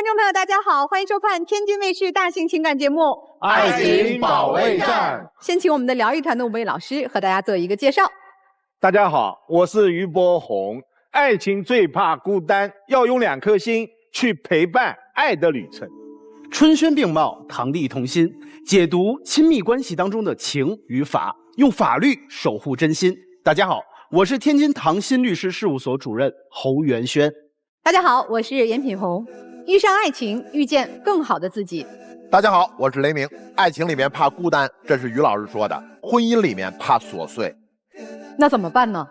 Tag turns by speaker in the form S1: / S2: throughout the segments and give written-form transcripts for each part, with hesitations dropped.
S1: 观众朋友，大家好，欢迎收看天津卫视大型情感节目《
S2: 爱情保卫战》。
S1: 先请我们的疗愈团的5位老师和大家做一个介绍。
S2: 大家好，我是于波红。爱情最怕孤单，要用2颗心去陪伴爱的旅程。
S3: 春轩并茂，堂弟同心，解读亲密关系当中的情与法，用法律守护真心。大家好，我是天津唐鑫律师事务所主任侯元轩。
S1: 大家好，我是严品红。遇上爱情，遇见更好的自己。
S4: 大家好，我是雷鸣。爱情里面怕孤单，这是于老师说的；婚姻里面怕琐碎，
S1: 那怎么办呢？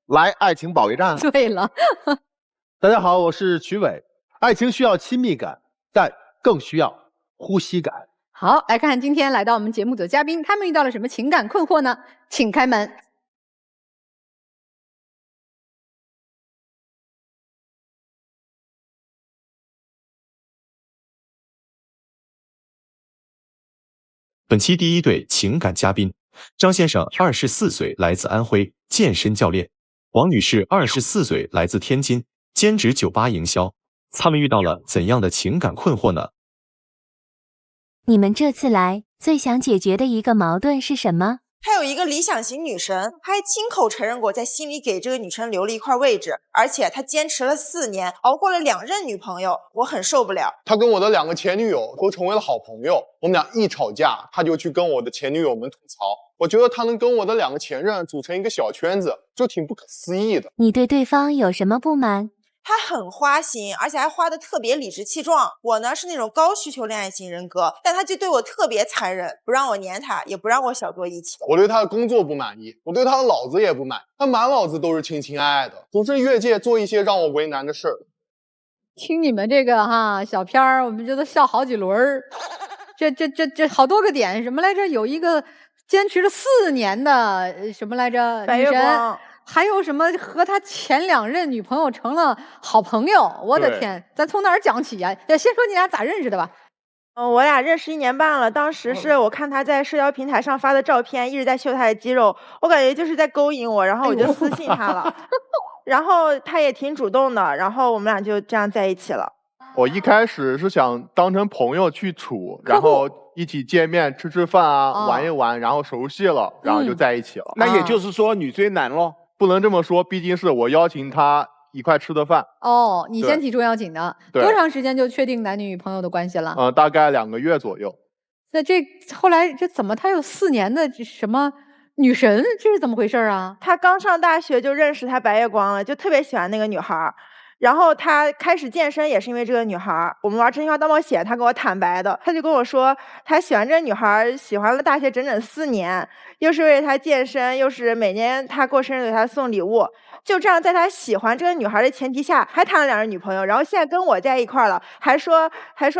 S4: 来爱情保卫战。
S1: 对了，
S3: 大家好，我是曲伟。爱情需要亲密感，但更需要呼吸感。
S1: 好，来看今天来到我们节目的嘉宾，他们遇到了什么情感困惑呢？请开门。
S5: 本期第一对情感嘉宾，张先生24岁，来自安徽，健身教练；王女士24岁，来自天津，兼职酒吧营销。他们遇到了怎样的情感困惑呢？
S6: 你们这次来最想解决的一个矛盾是什么？
S7: 他有一个理想型女神，他还亲口承认过在心里给这个女神留了一块位置，而且他坚持了4年，熬过了2任女朋友，我很受不了。
S8: 他跟我的2个前女友都成为了好朋友，我们俩一吵架，他就去跟我的前女友们吐槽。我觉得他能跟我的2个前任组成一个小圈子，就挺不可思议的。
S6: 你对对方有什么不满？
S7: 他很花心，而且还花得特别理直气壮。我呢是那种高需求恋爱型人格，但他就对我特别残忍，不让我黏他，也不让我小做一起。
S8: 我对他的工作不满意，我对他的脑子也不满，他满脑子都是情情爱爱的，总是越界做一些让我为难的事儿。
S1: 听你们这个小片儿，我们这都笑好几轮儿。这好多个点，什么来着？有一个坚持了4年的什么来着？
S7: 白月光。
S1: 还有什么和他前2任女朋友成了好朋友？我的天，咱从哪儿讲起呀？先说你俩咋认识的吧。
S7: 我俩认识1年半了，当时是我看他在社交平台上发的照片，一直在秀他的肌肉，我感觉就是在勾引我，然后我就私信他了。然后他也挺主动的，然后我们俩就这样在一起了。
S8: 我一开始是想当成朋友去处，然后一起见面吃吃饭啊，玩一玩，然后熟悉了，然后就在一起了。
S2: 那也就是说女追男咯？
S8: 不能这么说，毕竟是我邀请他一块吃的饭。
S1: 哦，你先提出邀请的，
S8: 多
S1: 长时间就确定男女朋友的关系了？
S8: 大概2个月左右。
S1: 那这后来这怎么他有4年的什么女神？这是怎么回事啊？
S7: 他刚上大学就认识他白月光了，就特别喜欢那个女孩。然后他开始健身也是因为这个女孩，我们玩真心话大冒险，他跟我坦白的，他就跟我说他喜欢这个女孩，喜欢了大学整整4年，又是为她健身，又是每年他过生日给她送礼物，就这样在他喜欢这个女孩的前提下，还谈了2任女朋友，然后现在跟我在一块了，还说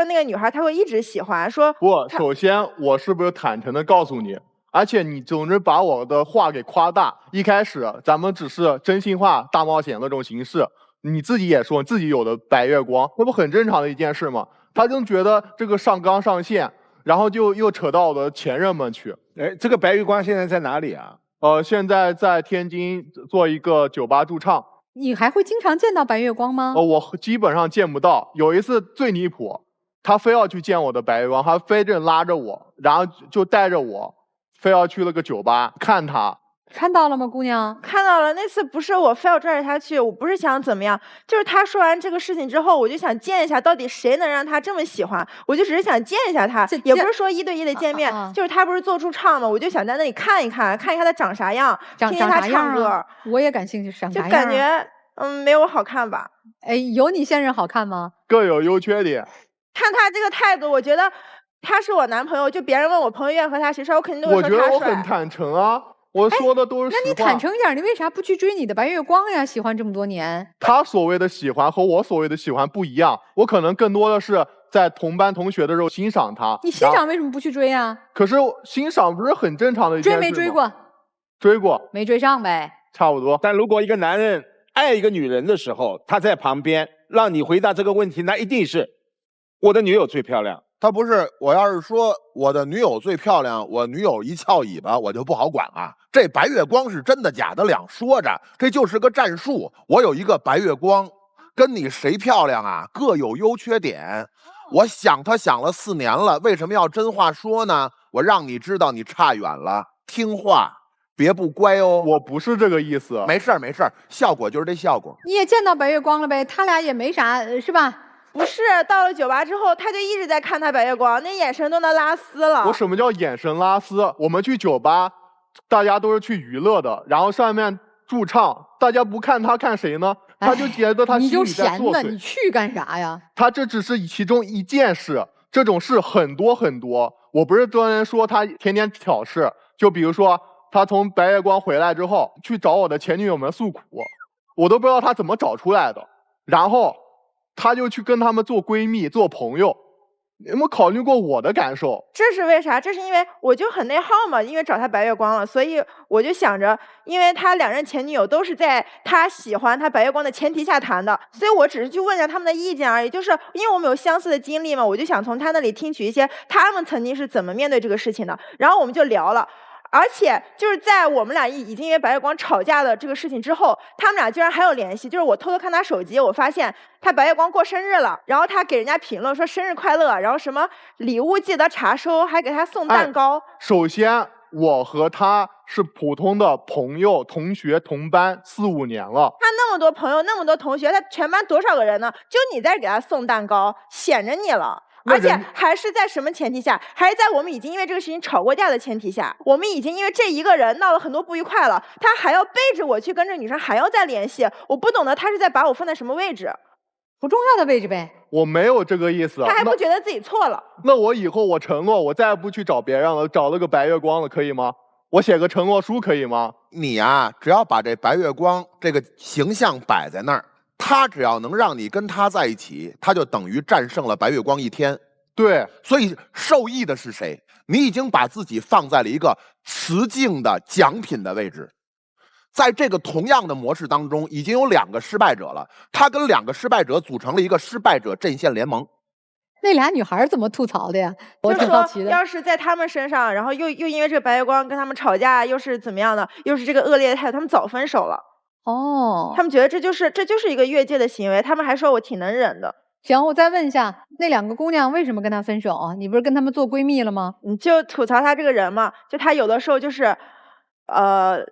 S7: 那个女孩他会一直喜欢，说
S8: 不，首先我是不是坦诚的告诉你，而且你总是把我的话给夸大，一开始咱们只是真心话大冒险那种形式。你自己也说自己有的白月光，那不很正常的一件事吗？他就觉得这个上纲上线，然后就又扯到我的前任们去。
S2: 哎，这个白月光现在在哪里啊？
S8: 现在在天津做一个酒吧驻唱。
S1: 你还会经常见到白月光吗？
S8: 我基本上见不到。有一次最离谱，他非要去见我的白月光，他非得拉着我，然后就带着我，非要去了个酒吧看他。
S1: 看到了吗，姑娘？
S7: 看到了。那次不是我非要拽着他去，我不是想怎么样，就是他说完这个事情之后，我就想见一下到底谁能让他这么喜欢，我就只是想见一下他，也不是说1对1的见面，就是他不是做驻唱嘛，我就想在那里看一看他长啥样，听听他唱歌。
S1: 我也感兴趣，长啥样？
S7: 就感觉没有我好看吧。
S1: 哎，有你现任好看吗？
S8: 各有优缺点。
S7: 看他这个态度，我觉得他是我男朋友，就别人问我朋友愿和他谁帅，我肯定都会说他帅。
S8: 我觉得我很坦诚啊。我说的都是实话。
S1: 那你坦诚一点，你为啥不去追你的白月光呀？喜欢这么多年，
S8: 他所谓的喜欢和我所谓的喜欢不一样。我可能更多的是在同班同学的时候欣赏他。
S1: 你欣赏为什么不去追呀？
S8: 可是欣赏不是很正常的一件事吗？
S1: 追没追过？
S8: 追过，
S1: 没追上呗。
S8: 差不多。
S2: 但如果一个男人爱一个女人的时候，他在旁边让你回答这个问题，那一定是我的女友最漂亮。
S4: 他不是，我要是说我的女友最漂亮，我女友一翘尾巴，我就不好管了。这白月光是真的假的两说着，这就是个战术。我有一个白月光，跟你谁漂亮啊，各有优缺点。我想他想了4年了，为什么要真话说呢？我让你知道你差远了，听话，别不乖哦。
S8: 我不是这个意思。
S4: 没事儿没事儿，效果就是这效果。
S1: 你也见到白月光了呗？他俩也没啥，是吧？
S7: 不是，到了酒吧之后，他就一直在看他白月光，那眼神都能拉丝了。
S8: 我什么叫眼神拉丝？我们去酒吧，大家都是去娱乐的，然后上面驻唱，大家不看他看谁呢？他就觉得他
S1: 你就
S8: 心里在
S1: 闲的，
S8: 作祟。
S1: 你去干啥呀？
S8: 他这只是其中一件事，这种事很多很多。我不是专人说他天天挑事，就比如说他从白月光回来之后，去找我的前女友们诉苦，我都不知道他怎么找出来的。然后他就去跟他们做闺蜜、做朋友。有没有考虑过我的感受？
S7: 这是为啥？这是因为我就很内耗嘛，因为找他白月光了，所以我就想着，因为他2任前女友都是在他喜欢他白月光的前提下谈的，所以我只是去问一下他们的意见而已。就是因为我们有相似的经历嘛，我就想从他那里听取一些他们曾经是怎么面对这个事情的，然后我们就聊了。而且就是在我们俩已经因为白月光吵架的这个事情之后，他们俩居然还有联系。就是我偷偷看他手机，我发现他白月光过生日了，然后他给人家评论说生日快乐，然后什么礼物记得查收，还给他送蛋糕。
S8: 首先，我和他是普通的朋友、同学、同班4、5年了。
S7: 他那么多朋友，那么多同学，他全班多少个人呢？就你在给他送蛋糕，显着你了。而且还是在什么前提下？还是在我们已经因为这个事情吵过架的前提下，我们已经因为这一个人闹了很多不愉快了，他还要背着我去跟这女生还要再联系，我不懂得他是在把我放在什么位置，
S1: 不重要的位置呗。
S8: 我没有这个意思。
S7: 他还不觉得自己错了。
S8: 那我以后我承诺，我再也不去找别人了，找了个白月光了，可以吗？我写个承诺书可以吗？
S4: 你呀，只要把这白月光这个形象摆在那儿，他只要能让你跟他在一起，他就等于战胜了白月光1天。
S8: 对，
S4: 所以受益的是谁？你已经把自己放在了一个雌竞的奖品的位置。在这个同样的模式当中，已经有2个失败者了，他跟2个失败者组成了一个失败者阵线联盟。
S1: 那俩女孩怎么吐槽的呀？我挺好奇的。
S7: 要是在他们身上，然后又因为这个白月光跟他们吵架，又是怎么样的，又是这个恶劣的态度，他们早分手了。
S1: 哦，
S7: 他们觉得这就是一个越界的行为，他们还说我挺能忍的。
S1: 行，我再问一下，那2个姑娘为什么跟他分手啊？你不是跟他们做闺蜜了吗？
S7: 你就吐槽他这个人嘛，就他有的时候就是，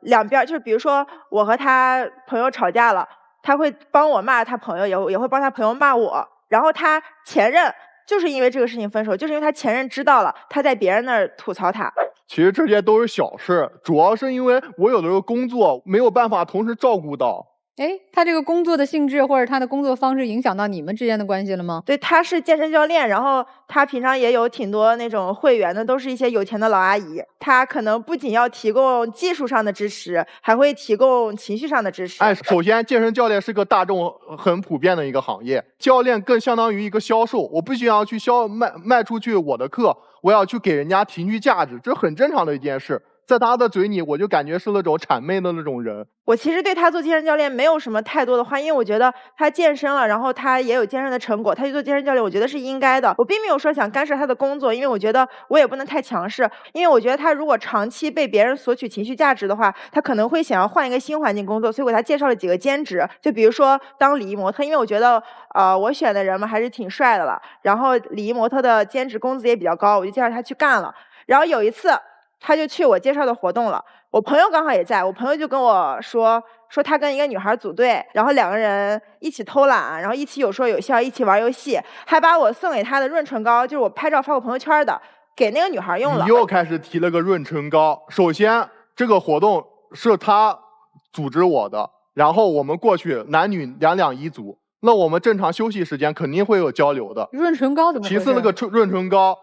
S7: 两边就是比如说我和他朋友吵架了，他会帮我骂他朋友，也会帮他朋友骂我。然后他前任就是因为这个事情分手，就是因为他前任知道了他在别人那儿吐槽他。
S8: 其实这些都是小事，主要是因为我有的时候工作没有办法同时照顾到。
S1: 哎，他这个工作的性质或者他的工作方式影响到你们之间的关系了吗？
S7: 对，他是健身教练，然后他平常也有挺多那种会员的，都是一些有钱的老阿姨。他可能不仅要提供技术上的支持，还会提供情绪上的支持。
S8: 首先，健身教练是个大众很普遍的一个行业，教练更相当于一个销售，我不仅要去卖出去我的课，我要去给人家情绪价值，这很正常的一件事。在他的嘴里，我就感觉是那种谄媚的那种人。
S7: 我其实对他做健身教练没有什么太多的话，因为我觉得他健身了，然后他也有健身的成果，他去做健身教练，我觉得是应该的。我并没有说想干涉他的工作，因为我觉得我也不能太强势，因为我觉得他如果长期被别人索取情绪价值的话，他可能会想要换一个新环境工作，所以我给他介绍了几个兼职，就比如说当礼仪模特，因为我觉得我选的人嘛还是挺帅的了，然后礼仪模特的兼职工资也比较高，我就介绍他去干了。然后有一次他就去我介绍的活动了，我朋友刚好也在，我朋友就跟我说他跟一个女孩组队，然后2个人一起偷懒，然后一起有说有笑，一起玩游戏，还把我送给他的润唇膏，就是我拍照发过朋友圈的，给那个女孩用了。
S8: 你又开始提了个润唇膏。首先，这个活动是他组织我的，然后我们过去男女两一组，那我们正常休息时间肯定会有交流的。
S1: 润唇膏怎么回事？
S8: 其次，那个润唇膏。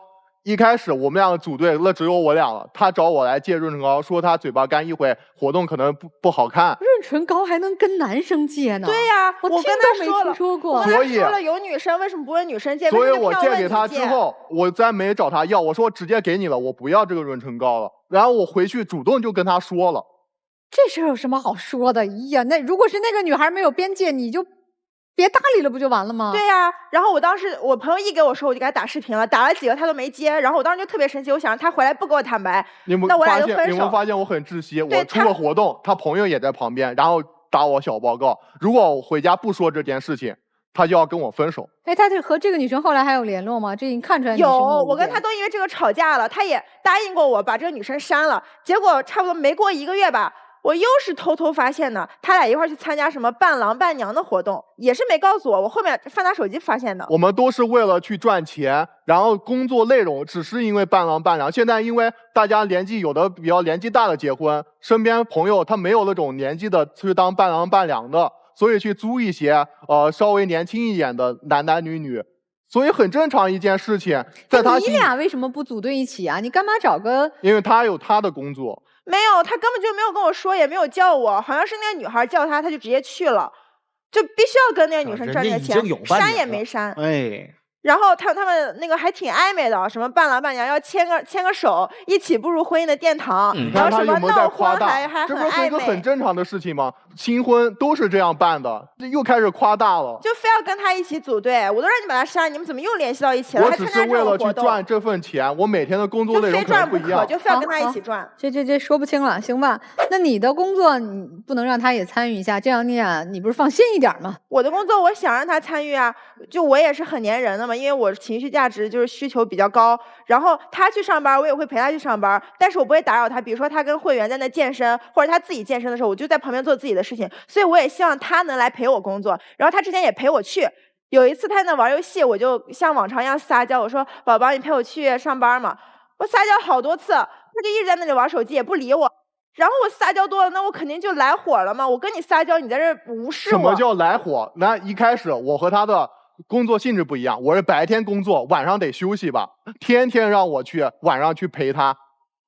S8: 一开始我们2个组队，那只有我俩了。他找我来借润唇膏，说他嘴巴干，一会活动可能不好看。
S1: 润唇膏还能跟男生借呢？
S7: 对呀，
S1: 我
S7: 跟他
S1: 没听说过。
S8: 所以
S7: 说了有女生，为什么不问女生借？
S8: 所以我借给他之后，我再没找他要，我说直接给你了，我不要这个润唇膏了。然后我回去主动就跟他说了。
S1: 这事儿有什么好说的？哎呀，那如果是那个女孩没有边界，你就别搭理了，不就完了吗？
S7: 对呀，然后我朋友一给我说，我就给他打视频了，打了几个他都没接，然后我当时就特别生气，我想他回来不给我坦白，那我俩就分手。
S8: 你们发现我很窒息？我出了活动，他朋友也在旁边，然后打我小报告。如果我回家不说这件事情，他就要跟我分手。
S1: 哎，他和这个女生后来还有联络吗？这已经看出来你是
S7: 有，
S1: 某
S7: 我跟他都因为这个吵架了，他也答应过我把这个女生删了，结果差不多没过1个月吧，我又是偷偷发现的，他俩一块儿去参加什么伴郎伴娘的活动，也是没告诉我，我后面翻他手机发现的。
S8: 我们都是为了去赚钱，然后工作内容只是因为伴郎伴娘。现在因为大家有的比较年纪大的结婚，身边朋友他没有那种年纪的去当伴郎伴娘的，所以去租一些稍微年轻一点的男女，所以很正常一件事情。在他
S1: 你俩为什么不组队一起啊？你干嘛找个？
S8: 因为他有他的工作。
S7: 没有，他根本就没有跟我说，也没有叫我，好像是那个女孩叫他，他就直接去了，就必须要跟那个女生赚这个钱，删也没删。
S3: 哎。
S7: 然后他们那个还挺暧昧的，什么伴郎伴娘要牵个手，一起步入婚姻的殿堂，然后什么闹婚还很
S8: 这不是
S7: 暧
S8: 一个很
S7: 昧。
S8: 正常的事情吗？新婚都是这样办的，这又开始夸大了。
S7: 就非要跟他一起组队，我都让你把他删，你们怎么又联系到一起了？
S8: 我只是为了去赚这份钱，我每天的工作内容可能不一样，
S7: 就非要跟他一起赚。
S1: 这说不清了，行吧？那你的工作你不能让他也参与一下，这样你不是放心一点吗？
S7: 我的工作我想让他参与啊，就我也是很粘人的嘛，因为我情绪价值就是需求比较高，然后他去上班，我也会陪他去上班，但是我不会打扰他。比如说他跟会员在那健身，或者他自己健身的时候，我就在旁边做自己的事情，所以我也希望他能来陪我工作。然后他之前也陪我去，有一次他在那玩游戏，我就像往常一样撒娇，我说宝宝你陪我去上班嘛，我撒娇好多次，他就一直在那里玩手机也不理我。然后我撒娇多了，那我肯定就来火了嘛。我跟你撒娇，你在这无视我。
S8: 什么叫来火？那一开始我和他的工作性质不一样，我是白天工作，晚上得休息吧，天天让我去晚上去陪他，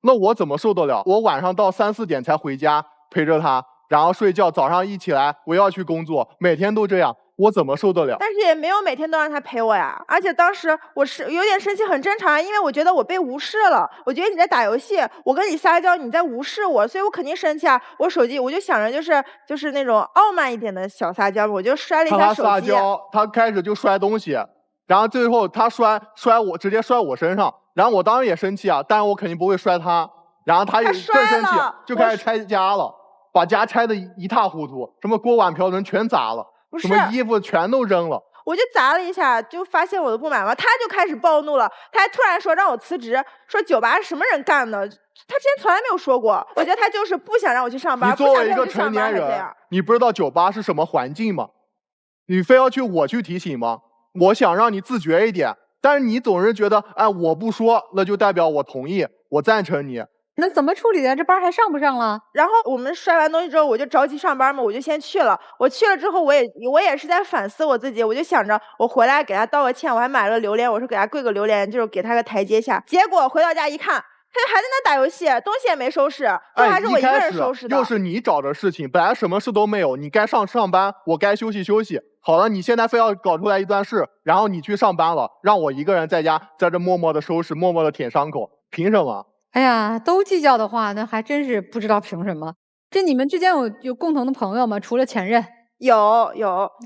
S8: 那我怎么受得了？我晚上到3、4点才回家陪着他，然后睡觉，早上一起来我要去工作，每天都这样，我怎么受得了？
S7: 但是也没有每天都让他陪我呀，而且当时我是有点生气，很正常，因为我觉得我被无视了，我觉得你在打游戏，我跟你撒娇，你在无视我，所以我肯定生气啊。我手机我就想着就是那种傲慢一点的小撒娇，我就摔了一下手机。
S8: 他撒娇，他开始就摔东西，然后最后他摔我，直接摔我身上，然后我当然也生气啊，但是我肯定不会摔他，然后他也更生气，就开始拆家了，把家拆得一塌糊涂，什么锅碗瓢盆全砸了。什么衣服全都扔了，
S7: 我就砸了一下，就发现我的不满嘛，他就开始暴怒了，他还突然说让我辞职，说酒吧是什么人干的，他之前从来没有说过，我觉得他就是不想让我去上班。
S8: 你作为一个成年人，你不知道酒吧是什么环境吗？你非要我去提醒吗？我想让你自觉一点，但是你总是觉得，哎，我不说，那就代表我同意，我赞成你。
S1: 那怎么处理的？这班还上不上了？
S7: 然后我们摔完东西之后，我就着急上班嘛，我就先去了。我去了之后，我也是在反思我自己，我就想着我回来给他道个歉，我还买了榴莲，我说给他跪个榴莲，就是给他个台阶下。结果回到家一看，他就还在那打游戏，东西也没收拾，这还是我一个人收拾的。
S8: 又是你找的事情，本来什么事都没有，你该上班，我该休息休息。好了，你现在非要搞出来一段事，然后你去上班了，让我一个人在家在这默默的收拾，默默的舔伤口，凭什么？
S1: 哎呀，都计较的话，那还真是不知道凭什么。这你们之间有共同的朋友吗？除了前任，
S7: 有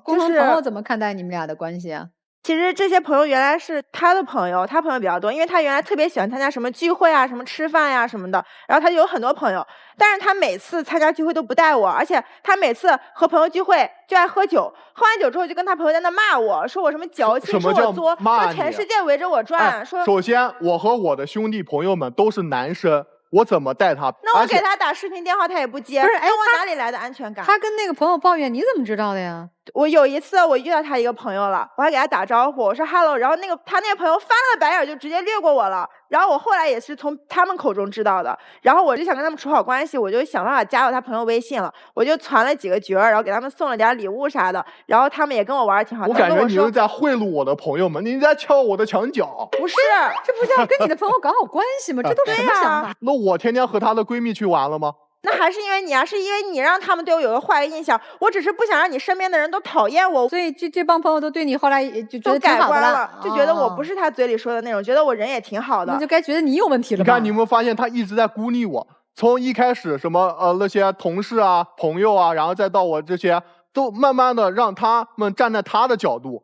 S1: 共同朋友怎么看待你们俩的关系啊？
S7: 其实这些朋友原来是他的朋友，他朋友比较多，因为他原来特别喜欢参加什么聚会啊、什么吃饭呀、什么的，然后他就有很多朋友。但是他每次参加聚会都不带我，而且他每次和朋友聚会就爱喝酒，喝完酒之后就跟他朋友在那骂我，说我什么矫情，说我作，说全世界围着我转。说
S8: 首先我和我的兄弟朋友们都是男生，我怎么带他？
S7: 那我给他打视频电话他也不接，
S1: 不是？哎，
S7: 我哪里来的安全感？
S1: 他跟那个朋友抱怨，你怎么知道的呀？
S7: 我有一次我遇到他一个朋友了，我还给他打招呼，我说 hello， 然后他那个朋友翻了个白眼就直接略过我了。然后我后来也是从他们口中知道的，然后我就想跟他们处好关系，我就想办法加到他朋友微信了，我就传了几个角，然后给他们送了点礼物啥的，然后他们也跟我玩的挺好。
S8: 我感觉你是在贿赂我的朋友们，你在敲我的墙角。
S7: 不是，
S1: 这不叫跟你的朋友搞好关系吗？这都什么想法？
S8: 那我天天和她的闺蜜去玩了吗？
S7: 那还是因为你啊，是因为你让他们对我有个坏印象，我只是不想让你身边的人都讨厌我，
S1: 所以这帮朋友都对你后来就觉得
S7: 改观
S1: 了，
S7: 就觉得我不是他嘴里说的那种，觉得我人也挺好的，
S1: 那就该觉得你有问题了吧？
S8: 你看，你有没有发现他一直在孤立我？从一开始什么那些同事啊、朋友啊，然后再到我这些，都慢慢的让他们站在他的角度。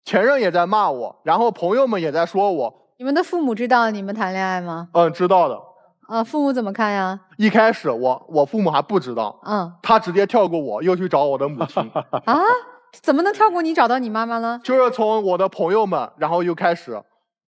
S8: 前任也在骂我，然后朋友们也在说我。
S1: 你们的父母知道你们谈恋爱吗？
S8: 知道的。
S1: 父母怎么看呀？
S8: 一开始我父母还不知道，他直接跳过我，又去找我的母亲。
S1: 啊，怎么能跳过你找到你妈妈呢？
S8: 就是从我的朋友们，然后又开始，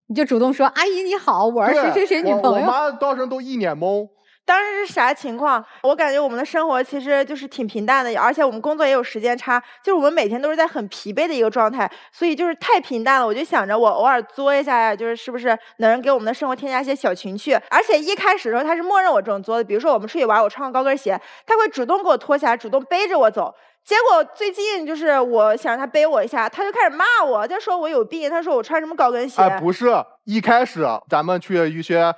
S1: 你就主动说：“阿姨你好，我是谁谁谁女朋友。”
S8: 我妈当时都一脸懵。
S7: 当时是啥情况？我感觉我们的生活其实就是挺平淡的，而且我们工作也有时间差，就是我们每天都是在很疲惫的一个状态，所以就是太平淡了。我就想着我偶尔作一下呀，就是是不是能给我们的生活添加一些小情趣。而且一开始的时候他是默认我这种作的，比如说我们出去玩，我穿个高跟鞋，他会主动给我脱下来，主动背着我走。结果最近就是我想让他背我一下，他就开始骂我，他说我有病，他说我穿什么高跟鞋？
S8: 哎，不是，一开始咱们去一些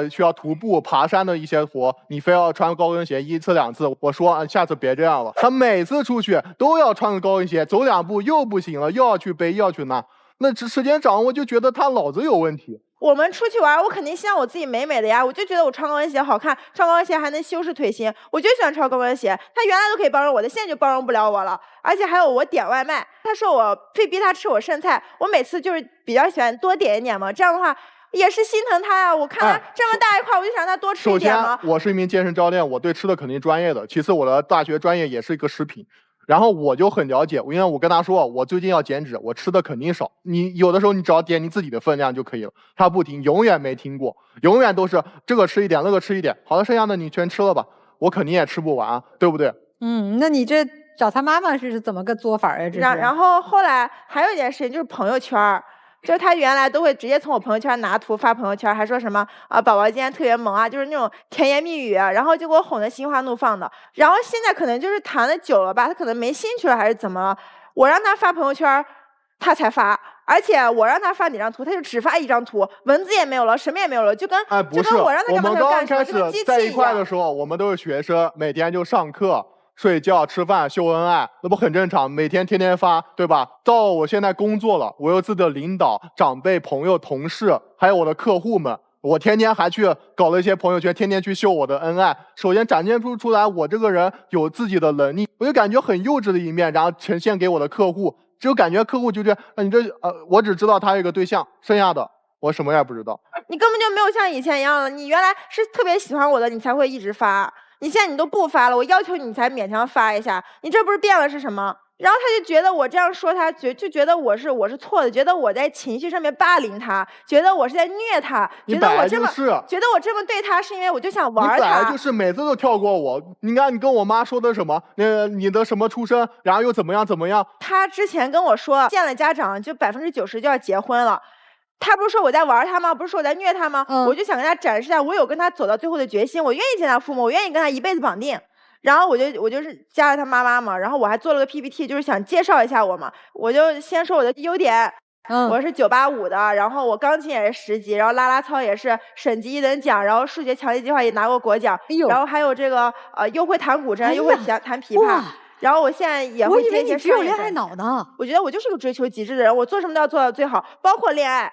S8: 需要徒步爬山的一些活，你非要穿高跟鞋一次两次，我说下次别这样了。他每次出去都要穿个高跟鞋，走两步又不行了，又要去背，又要去拿。那时间长，我就觉得他脑子有问题。
S7: 我们出去玩，我肯定希望我自己美美的呀，我就觉得我穿高跟鞋好看，穿高跟鞋还能修饰腿型，我就喜欢穿高跟鞋。他原来都可以包容我的，现在就包容不了我了。而且还有我点外卖，他说我非逼他吃我剩菜，我每次就是比较喜欢多点一点嘛，这样的话也是心疼他呀。我看他这么大一块，我就想让他多吃一点嘛。
S8: 首先，我是一名健身教练，我对吃的肯定专业的。其次，我的大学专业也是一个食品。然后我就很了解，因为我跟他说我最近要减脂，我吃的肯定少。你有的时候你只要点你自己的分量就可以了。他不听，永远没听过，永远都是这个吃一点，那个吃一点。好了，剩下的你全吃了吧，我肯定也吃不完，对不对？
S1: 那你这找他妈妈是怎么个做法呀？
S7: 然后后来还有一件事情就是朋友圈。就是他原来都会直接从我朋友圈拿图发朋友圈，还说什么宝宝今天特别萌啊，就是那种甜言蜜语，然后就给我哄得心花怒放的。然后现在可能就是谈的久了吧，他可能没兴趣了还是怎么了？我让他发朋友圈，他才发，而且我让他发哪张图，他就只发一张图，文字也没有了，什么也没有了，就跟
S8: 不是
S7: 我让他干嘛他就干什么，就跟机器一样。
S8: 在一块的时候，我们都是学生，每天就上课。睡觉、吃饭、秀恩爱，那不很正常？每天天天发，对吧？到我现在工作了，我有自己的领导、长辈、朋友、同事，还有我的客户们，我天天还去搞了一些朋友圈，天天去秀我的恩爱。首先展现出来我这个人有自己的能力，我就感觉很幼稚的一面，然后呈现给我的客户，就感觉客户就觉得，你这我只知道他有一个对象，剩下的我什么也不知道。
S7: 你根本就没有像以前一样了，你原来是特别喜欢我的，你才会一直发。你现在你都不发了，我要求你才勉强发一下，你这不是变了是什么？然后他就觉得我这样说他，就觉得我是错的，觉得我在情绪上面霸凌他，觉得我是在虐他，觉得我这么对他是因为我就想玩他。
S8: 你本来就是每次都跳过我。你看你跟我妈说的什么？你的什么出身，然后又怎么样怎么样？
S7: 他之前跟我说见了家长就90%就要结婚了。他不是说我在玩他吗？不是说我在虐他吗？我就想跟他展示一下，我有跟他走到最后的决心，我愿意见他父母，我愿意跟他一辈子绑定。然后我就是加了他妈妈嘛，然后我还做了个 PPT， 就是想介绍一下我嘛。我就先说我的优点，我是985的，然后我钢琴也是10级，然后啦啦操也是省级1等奖，然后数学强力计划也拿过国奖，然后还有这个又会弹古筝，又会弹琵琶。然后我现在也会接一些
S1: 只有恋爱脑呢。
S7: 我觉得我就是个追求极致的人，我做什么都要做到最好，包括恋爱。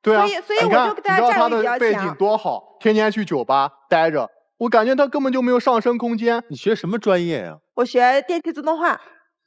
S8: 对啊，
S7: 所以我就跟大家战略比较强。
S8: 你知道他的背景多好，天天去酒吧待着，我感觉他根本就没有上升空间。
S9: 你学什么专业呀？
S7: 我学电气自动化。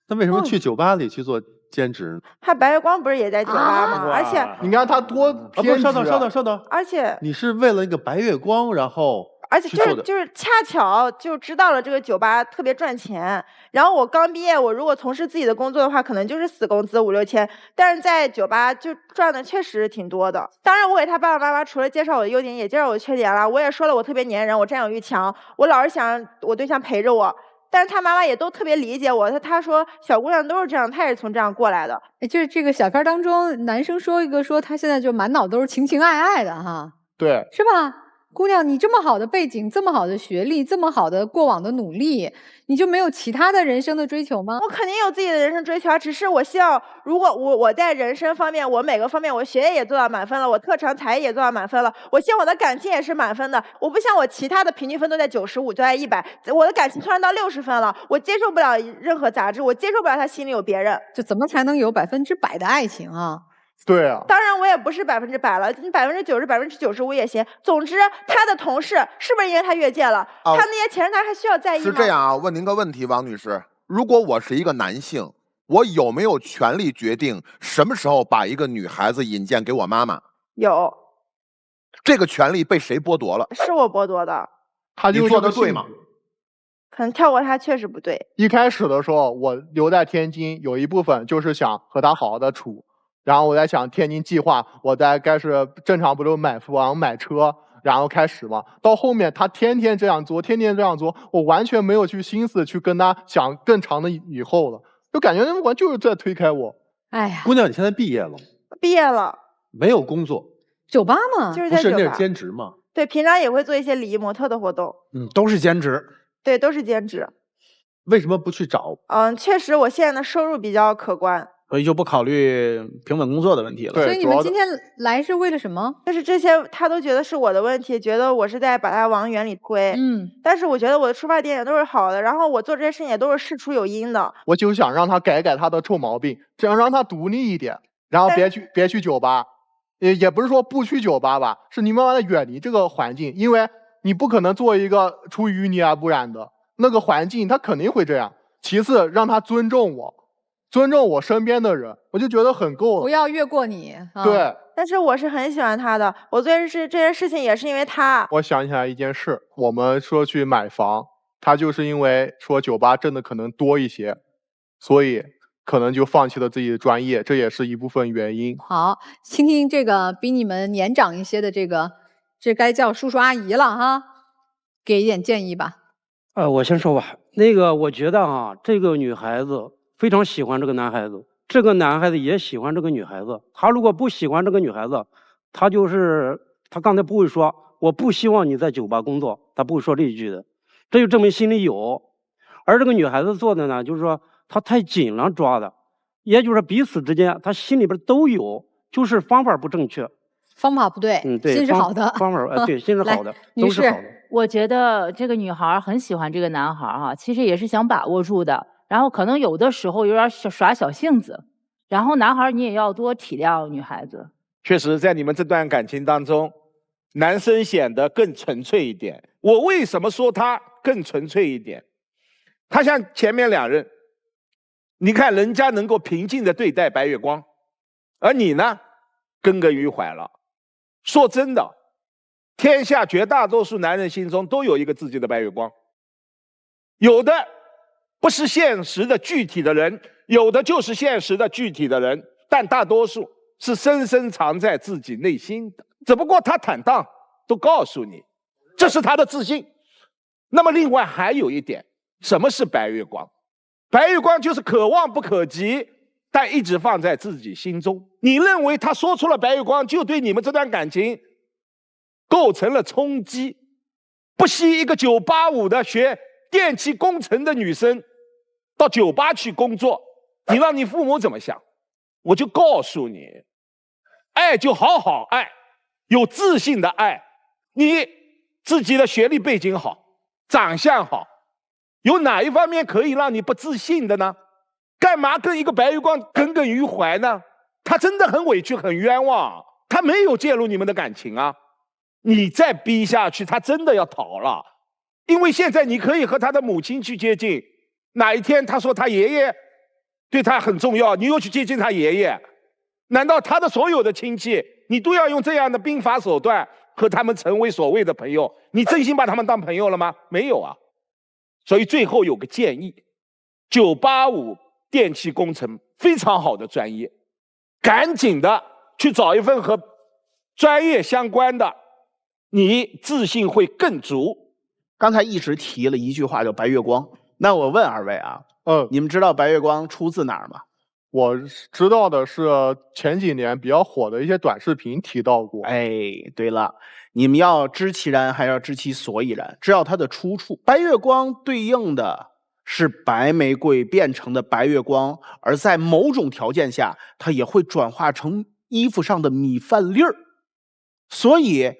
S9: 那为什么去酒吧里去做兼职？
S7: 他白月光不是也在酒吧吗？而且
S8: 你看他多偏执。
S9: 稍等。
S7: 而且
S9: 你是为了那个白月光，然后。
S7: 而且就是恰巧就知道了这个酒吧特别赚钱，然后我刚毕业，我如果从事自己的工作的话，可能就是死工资5、6千，但是在酒吧就赚的确实挺多的。当然，我给他爸爸妈妈除了介绍我的优点，也介绍我的缺点了。我也说了我特别粘人，我占有欲强，我老是想我对象陪着我。但是他妈妈也都特别理解我，他说小姑娘都是这样，她也是从这样过来的。
S1: 就是这个小片当中，男生说一个说他现在就满脑都是情情爱爱的哈，
S8: 对，
S1: 是吧？姑娘，你这么好的背景，这么好的学历，这么好的过往的努力，你就没有其他的人生的追求吗？
S7: 我肯定有自己的人生追求，只是我希望，如果我在人生方面，我每个方面，我学业也做到满分了，我特长才艺也做到满分了，我希望我的感情也是满分的。我不像我其他的平均分都在95，就在100，我的感情突然到60分了，我接受不了任何杂质，我接受不了他心里有别人。
S1: 就怎么才能有100%的爱情啊？
S8: 对啊，
S7: 当然我也不是100%了，你90%、95%也行。总之，他的同事是不是因为他越界了？他那些前任他还需要在意吗？
S4: 是这样啊，问您个问题，王女士，如果我是一个男性，我有没有权利决定什么时候把一个女孩子引荐给我妈妈？
S7: 有。
S4: 这个权利被谁剥夺了？
S7: 是我剥夺的。
S4: 你做的对吗？
S7: 可能跳过他确实不对。
S8: 一开始的时候，我留在天津，有一部分就是想和他好好的处。然后我在想天津计划，我在开始正常不就买房买车，然后开始嘛。到后面他天天这样做，天天这样做，我完全没有去心思去跟他想更长的以后了，就感觉我就是在推开我。
S1: 哎呀，
S9: 姑娘，你现在毕业了吗？
S7: 毕业了，
S9: 没有工作，
S1: 酒吧嘛，
S7: 就是在酒吧。
S9: 不是那是兼职吗？
S7: 对，平常也会做一些礼仪模特的活动。
S3: 都是兼职。
S7: 对，都是兼职。
S9: 为什么不去找？
S7: 确实我现在的收入比较可观。
S3: 所以就不考虑平稳工作的问题了。
S8: 对
S1: 所以你们今天来是为了什么？
S7: 但是这些他都觉得是我的问题，觉得我是在把他往远里推。但是我觉得我的出发点也都是好的，然后我做这些事情也都是事出有因的。
S8: 我就想让他改他的臭毛病，这样让他独立一点，然后别去酒吧，也不是说不去酒吧吧，是你慢慢的远离这个环境，因为你不可能做一个出淤泥而不染的那个环境，他肯定会这样。其次，让他尊重我。尊重我身边的人，我就觉得很够了。
S1: 不要越过你。
S8: 对。
S7: 但是我是很喜欢他的，我做这件事情也是因为他。
S8: 我想起来一件事，我们说去买房，他就是因为说酒吧挣的可能多一些，所以可能就放弃了自己的专业，这也是一部分原因。
S1: 好，听听这个比你们年长一些的这该叫叔叔阿姨了哈，给一点建议吧。
S10: 我先说吧。我觉得啊，这个女孩子非常喜欢这个男孩子，这个男孩子也喜欢这个女孩子。他如果不喜欢这个女孩子，他刚才不会说我不希望你在酒吧工作，他不会说这一句的，这就证明心里有。而这个女孩子做的呢，就是说她太紧了抓的，也就是说彼此之间她心里边都有，就是方法不正确。
S1: 方法不对，
S10: 对，
S1: 心是好的。
S10: 方法对，心是好的，都是好的。
S11: 我觉得这个女孩很喜欢这个男孩哈，其实也是想把握住的。然后可能有的时候有点耍小性子，然后男孩你也要多体谅女孩子。
S2: 确实，在你们这段感情当中，男生显得更纯粹一点。我为什么说他更纯粹一点？他像前面两人，你看人家能够平静地对待白月光，而你呢，耿耿于怀了。说真的，天下绝大多数男人心中都有一个自己的白月光，有的不是现实的具体的人，有的就是现实的具体的人，但大多数是深深藏在自己内心的。只不过他坦荡，都告诉你，这是他的自信。那么另外还有一点，什么是白月光？白月光就是可望不可及，但一直放在自己心中。你认为他说出了白月光，就对你们这段感情构成了冲击？不惜一个985的学电气工程的女生到酒吧去工作，你让你父母怎么想？我就告诉你，爱就好好爱，有自信的爱。你自己的学历背景好，长相好，有哪一方面可以让你不自信的呢？干嘛跟一个白月光耿耿于怀呢？他真的很委屈很冤枉，他没有介入你们的感情啊。你再逼下去，他真的要逃了。因为现在你可以和他的母亲去接近，哪一天他说他爷爷对他很重要，你又去接近他爷爷，难道他的所有的亲戚你都要用这样的兵法手段和他们成为所谓的朋友？你真心把他们当朋友了吗？没有啊。所以最后有个建议，985电气工程非常好的专业，赶紧的去找一份和专业相关的，你自信会更足。
S3: 刚才一直提了一句话叫白月光，那我问二位啊，你们知道白月光出自哪儿吗？
S8: 我知道的是前几年比较火的一些短视频提到过。
S3: 哎，对了，你们要知其然还要知其所以然，知道它的出处。白月光对应的是白玫瑰变成的白月光，而在某种条件下，它也会转化成衣服上的米饭粒儿。所以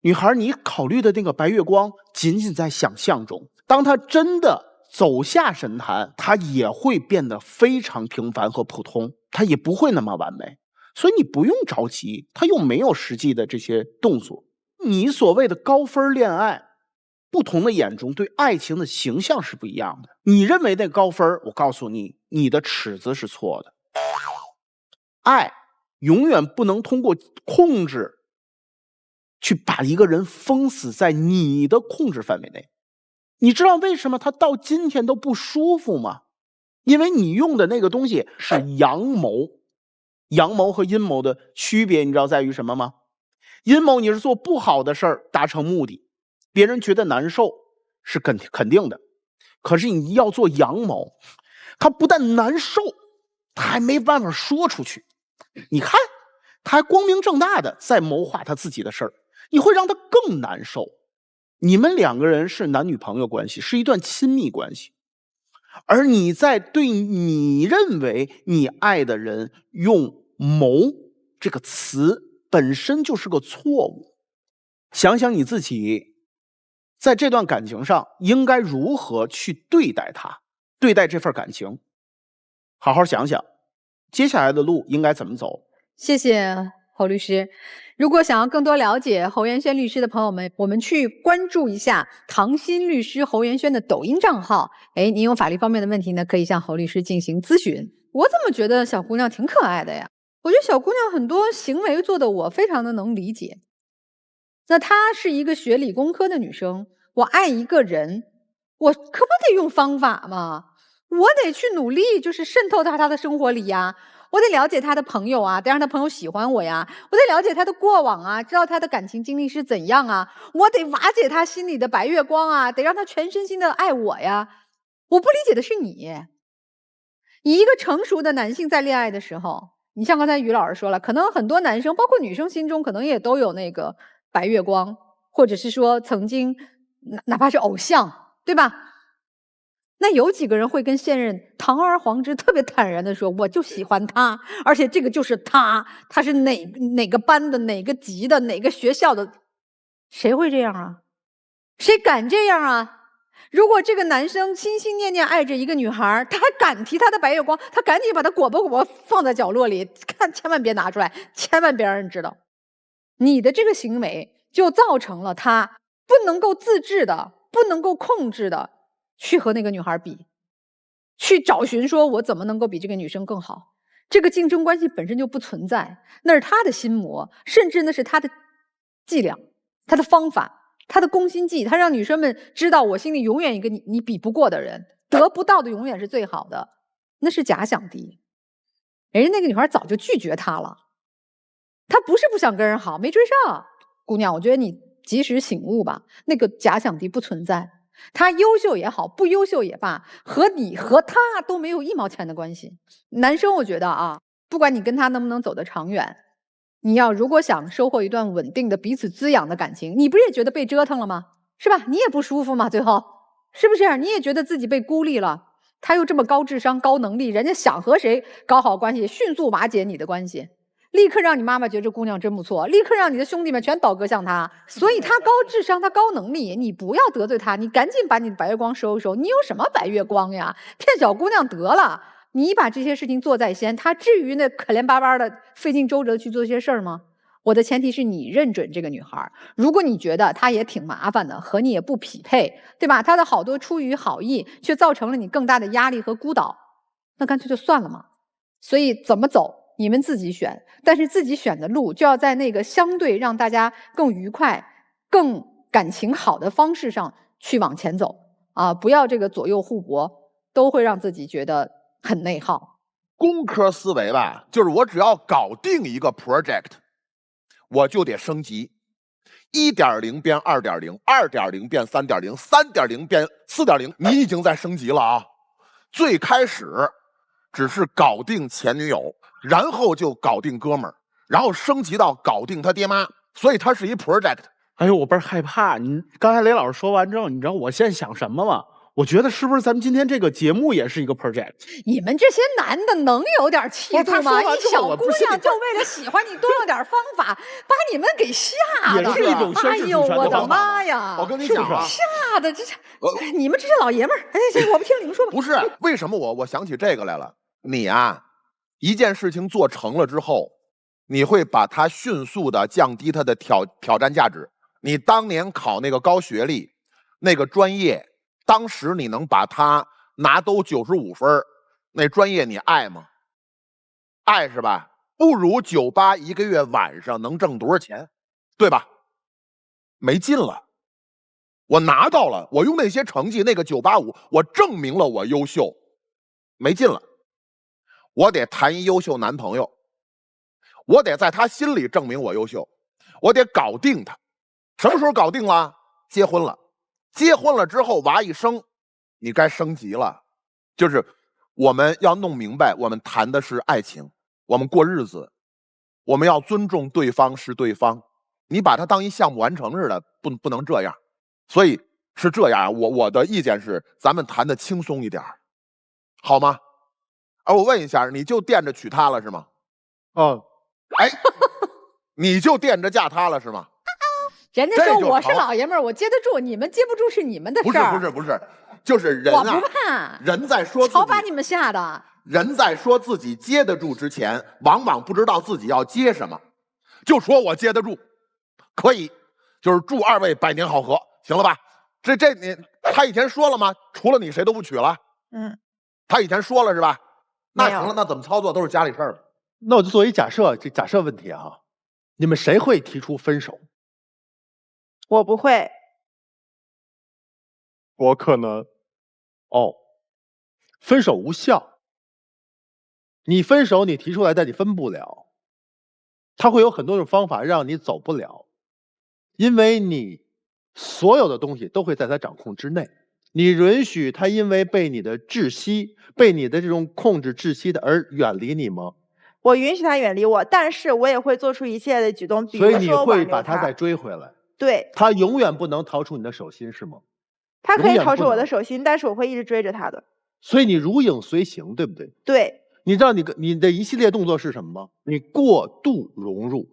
S3: 女孩，你考虑的那个白月光仅仅在想象中，当它真的走下神坛，它也会变得非常平凡和普通，它也不会那么完美。所以你不用着急，它又没有实际的这些动作。你所谓的高分恋爱，不同的眼中对爱情的形象是不一样的。你认为那高分，我告诉你，你的尺子是错的。爱永远不能通过控制去把一个人封死在你的控制范围内。你知道为什么他到今天都不舒服吗？因为你用的那个东西是阳谋。阳谋和阴谋的区别你知道在于什么吗？阴谋你是做不好的事儿达成目的，别人觉得难受是肯定的。可是你要做阳谋，他不但难受，他还没办法说出去。你看，他还光明正大的在谋划他自己的事儿，你会让他更难受。你们两个人是男女朋友关系，是一段亲密关系，而你在对你认为你爱的人用谋这个词本身就是个错误。想想你自己在这段感情上应该如何去对待他，对待这份感情，好好想想接下来的路应该怎么走。
S1: 谢谢侯律师。如果想要更多了解侯元轩律师的朋友们，我们去关注一下唐鑫律师侯元轩的抖音账号。您有法律方面的问题呢，可以向侯律师进行咨询。我怎么觉得小姑娘挺可爱的呀？我觉得小姑娘很多行为做的我非常的能理解。那她是一个学理工科的女生，我爱一个人，我可不得用方法吗？我得去努力，就是渗透到她的生活里呀。我得了解他的朋友啊，得让他朋友喜欢我呀。我得了解他的过往啊，知道他的感情经历是怎样啊。我得瓦解他心里的白月光啊，得让他全身心的爱我呀。我不理解的是你一个成熟的男性在恋爱的时候，你像刚才于老师说了，可能很多男生包括女生心中可能也都有那个白月光，或者是说曾经哪怕是偶像，对吧？那有几个人会跟现任堂而皇之特别坦然的说，我就喜欢他，而且这个就是他是哪个班的，哪个级的，哪个学校的？谁会这样啊？谁敢这样啊？如果这个男生心心念念爱着一个女孩，他还敢提她的白月光，他赶紧把她裹吧放在角落里，千万别拿出来，千万别让人知道。你的这个行为就造成了他不能够自制的，不能够控制的去和那个女孩比，去找寻说我怎么能够比这个女生更好。这个竞争关系本身就不存在，那是他的心魔，甚至那是他的伎俩，他的方法，他的攻心计，他让女生们知道我心里永远一个你比不过的人，得不到的永远是最好的，那是假想敌。人家那个女孩早就拒绝他了，他不是不想跟人好，没追上。姑娘，我觉得你及时醒悟吧，那个假想敌不存在。他优秀也好，不优秀也罢，和你和他都没有一毛钱的关系。男生我觉得啊，不管你跟他能不能走得长远，你要如果想收获一段稳定的彼此滋养的感情，你不是也觉得被折腾了吗？是吧？你也不舒服吗？最后是不是你也觉得自己被孤立了？他又这么高智商高能力，人家想和谁搞好关系，迅速瓦解你的关系，立刻让你妈妈觉得这姑娘真不错，立刻让你的兄弟们全倒戈向她。所以她高智商，她高能力，你不要得罪她，你赶紧把你的白月光收一收。你有什么白月光呀？骗小姑娘得了，你把这些事情做在先，她至于那可怜巴巴的费尽周折去做这些事儿吗？我的前提是你认准这个女孩，如果你觉得她也挺麻烦的，和你也不匹配，对吧？她的好多出于好意，却造成了你更大的压力和孤岛，那干脆就算了嘛。所以怎么走？你们自己选，但是自己选的路就要在那个相对让大家更愉快、更感情好的方式上去往前走啊！不要这个左右互搏，都会让自己觉得很内耗。
S4: 工科思维吧，就是我只要搞定一个 project， 我就得升级。1.0变2.0， 2.0变3.0， 3.0变4.0， 你已经在升级了啊！最开始只是搞定前女友，然后就搞定哥们儿，然后升级到搞定他爹妈，所以它是一 project。
S3: 哎呦，我倍儿害怕！你刚才雷老师说完之后，你知道我现在想什么吗？我觉得是不是咱们今天这个节目也是一个 project？
S1: 你们这些男的能有点气度吗？一小姑娘就为了喜欢你，多用点方法，把你们给吓的。
S3: 也是一种宣示主权的方法。
S1: 哎呦，我的妈呀！
S4: 我跟你讲啊，
S1: 吓的这你们这些老爷们儿，哎，我不听你们说吧。
S4: 不是，为什么我想起这个来了？你啊，一件事情做成了之后，你会把它迅速的降低它的挑战价值。你当年考那个高学历那个专业，当时你能把它拿都95分，那专业你爱吗？爱是吧？不如酒吧一个月晚上能挣多少钱，对吧？没劲了。我拿到了，我用那些成绩，那个985，我证明了我优秀，没劲了。我得谈一优秀男朋友，我得在他心里证明我优秀，我得搞定他。什么时候搞定了？结婚了。结婚了之后，娃一生，你该升级了。就是我们要弄明白，我们谈的是爱情，我们过日子，我们要尊重对方是对方。你把它当一项目完成似的，不能这样。所以是这样，我的意见是，咱们谈的轻松一点，好吗？我问一下，你就惦着娶她了是吗？哎，你就惦着嫁她了是吗？
S1: 人家说我是老爷们儿，我接得住，你们接不住是你们的事儿。
S4: 不是，就是人啊，
S1: 我不怕。
S4: 人在说自己，
S1: 瞧把你们吓的。
S4: 人在说自己接得住之前，往往不知道自己要接什么，就说我接得住，可以，就是祝二位百年好合，行了吧？他以前说了吗？除了你谁都不娶了。他以前说了是吧？那行了，那怎么操作都是家里事儿了。
S9: 那我就做一假设，这假设问题啊，你们谁会提出分手？
S7: 我不会。
S8: 我可能。
S9: 分手无效。你分手你提出来，但你分不了。他会有很多种方法让你走不了，因为你所有的东西都会在他掌控之内。你允许他因为被你的窒息，被你的这种控制窒息的而远离你吗？
S7: 我允许他远离我，但是我也会做出一系列的举动，比如说
S9: 所以你会把
S7: 他
S9: 再追回来。
S7: 对，
S9: 他永远不能逃出你的手心是吗？
S7: 他可以逃出我的手心，但是我会一直追着他的。
S9: 所以你如影随形，对不对？
S7: 对。
S9: 你知道你的一系列动作是什么吗？你过度融入，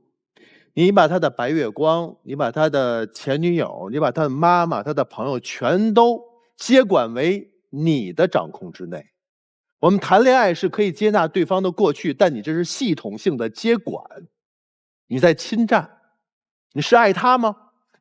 S9: 你把他的白月光，你把他的前女友，你把他的妈妈、他的朋友全都接管为你的掌控之内。我们谈恋爱是可以接纳对方的过去，但你这是系统性的接管，你在侵占。你是爱他吗？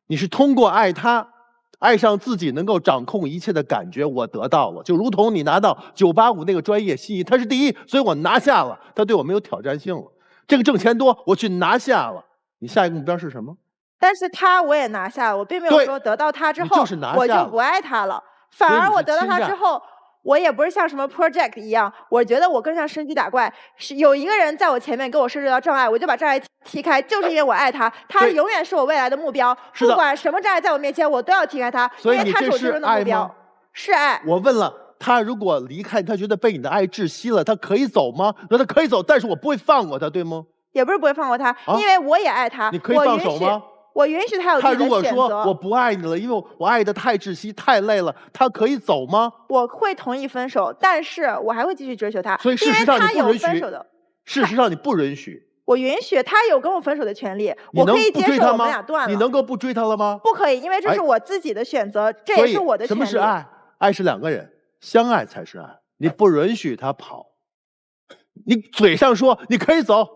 S9: 你是通过爱他，爱上自己能够掌控一切的感觉，我得到了，就如同你拿到985那个专业信息，他是第一，所以我拿下了，他对我没有挑战性了。这个挣钱多，我去拿下了。你下一个目标是什么？
S7: 但是我也拿下了，我并没有说得到他之后我就不爱他了，反而我得到他之后，我也不是像什么 project 一样，我觉得我更像升级打怪，是有一个人在我前面给我设置到障碍，我就把障碍踢开，就是因为我爱他，他永远是我未来的目标，不管什么障碍在我面前，我都要踢开他，因为他是我最终的目标。是爱。
S9: 我问了，他如果离开，他觉得被你的爱窒息了，他可以走吗？那他可以走，但是我不会放过他，对吗？
S7: 也不是不会放过他，因为我也爱他。
S9: 你可以放手吗？
S7: 我允许他有自己的选择。他如果
S9: 说我不爱你了，因为我爱的太窒息、太累了，他可以走吗？
S7: 我会同意分手，但是我还会继续追求他。
S9: 所以事实上你不允许。
S7: 事
S9: 实上你不允许。
S7: 我允许他有跟我分手的权利，我可以接受我们俩断了。
S9: 你能够不追他了吗？
S7: 不可以，因为这是我自己的选择，这也是我的权利。
S9: 什么是爱？爱是两个人相爱才是爱。你不允许他跑，你嘴上说你可以走，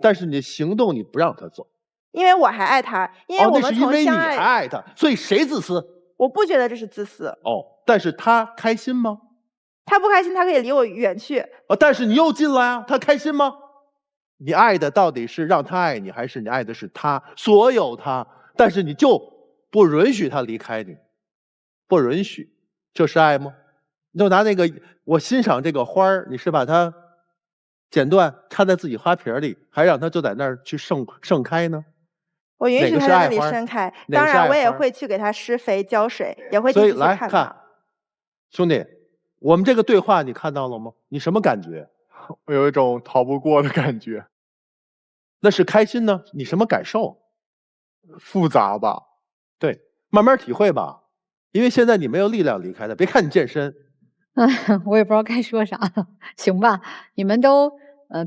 S9: 但是你行动你不让他走。
S7: 因为我还爱他，因为我们从相爱。
S9: 那是因为你还爱他，所以谁自私？
S7: 我不觉得这是自私。
S9: 但是他开心吗？
S7: 他不开心，他可以离我远去。
S9: 但是你又进来啊，他开心吗？你爱的到底是让他爱你，还是你爱的是他？所有他，但是你就不允许他离开你，不允许，这是爱吗？你就拿那个，我欣赏这个花儿，你是把它剪断插在自己花瓶里，还让它就在那儿去盛开呢？
S7: 我允许它在那里盛开，当然我也会去给它施肥浇水，也会继续去看它。
S9: 看，兄弟，我们这个对话你看到了吗？你什么感觉？
S8: 我有一种逃不过的感觉。
S9: 那是开心呢？你什么感受？
S8: 复杂吧。
S9: 对，慢慢体会吧。因为现在你没有力量离开的，别看你健身。
S1: 我也不知道该说啥了。行吧，你们都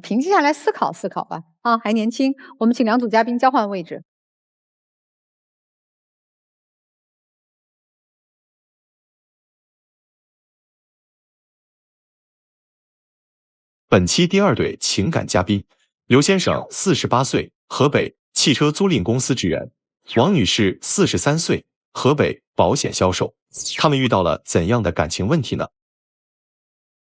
S1: 平静下来思考思考吧。啊，还年轻，我们请两组嘉宾交换位置。
S5: 本期第二对情感嘉宾，刘先生48岁，河北汽车租赁公司职员；王女士43岁，河北保险销售。他们遇到了怎样的感情问题呢？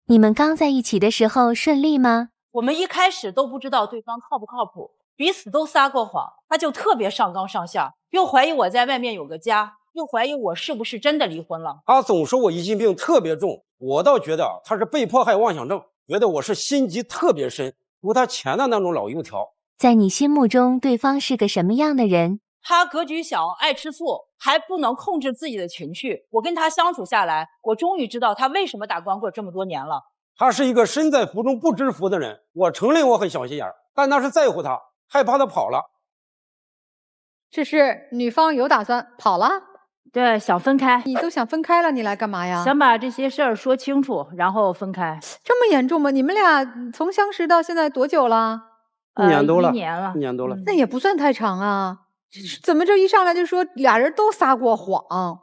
S6: 你们刚在一起的时候顺利吗？
S12: 我们一开始都不知道对方靠不靠谱，彼此都撒过谎，他就特别上纲上线，又怀疑我在外面有个家，又怀疑我是不是真的离婚了。
S10: 他总说我疑心病特别重，我倒觉得他是被迫害妄想症，觉得我是心机特别深，如他前的那种老油条。
S6: 在你心目中，对方是个什么样的人？
S12: 他格局小，爱吃醋，还不能控制自己的情绪。我跟他相处下来，我终于知道他为什么打光棍这么多年了。
S10: 他是一个身在福中不知福的人，我承认我很小心眼，但那是在乎他，害怕他跑了。
S1: 这是女方有打算跑了？
S11: 对，想分开。
S1: 你都想分开了，你来干嘛呀？
S11: 想把这些事儿说清楚，然后分开。
S1: 这么严重吗？你们俩从相识到现在多久了
S10: ？1年多了。
S11: 1年了。
S10: 1年多了。
S1: 那也不算太长啊。怎么这一上来就说俩人都撒过谎？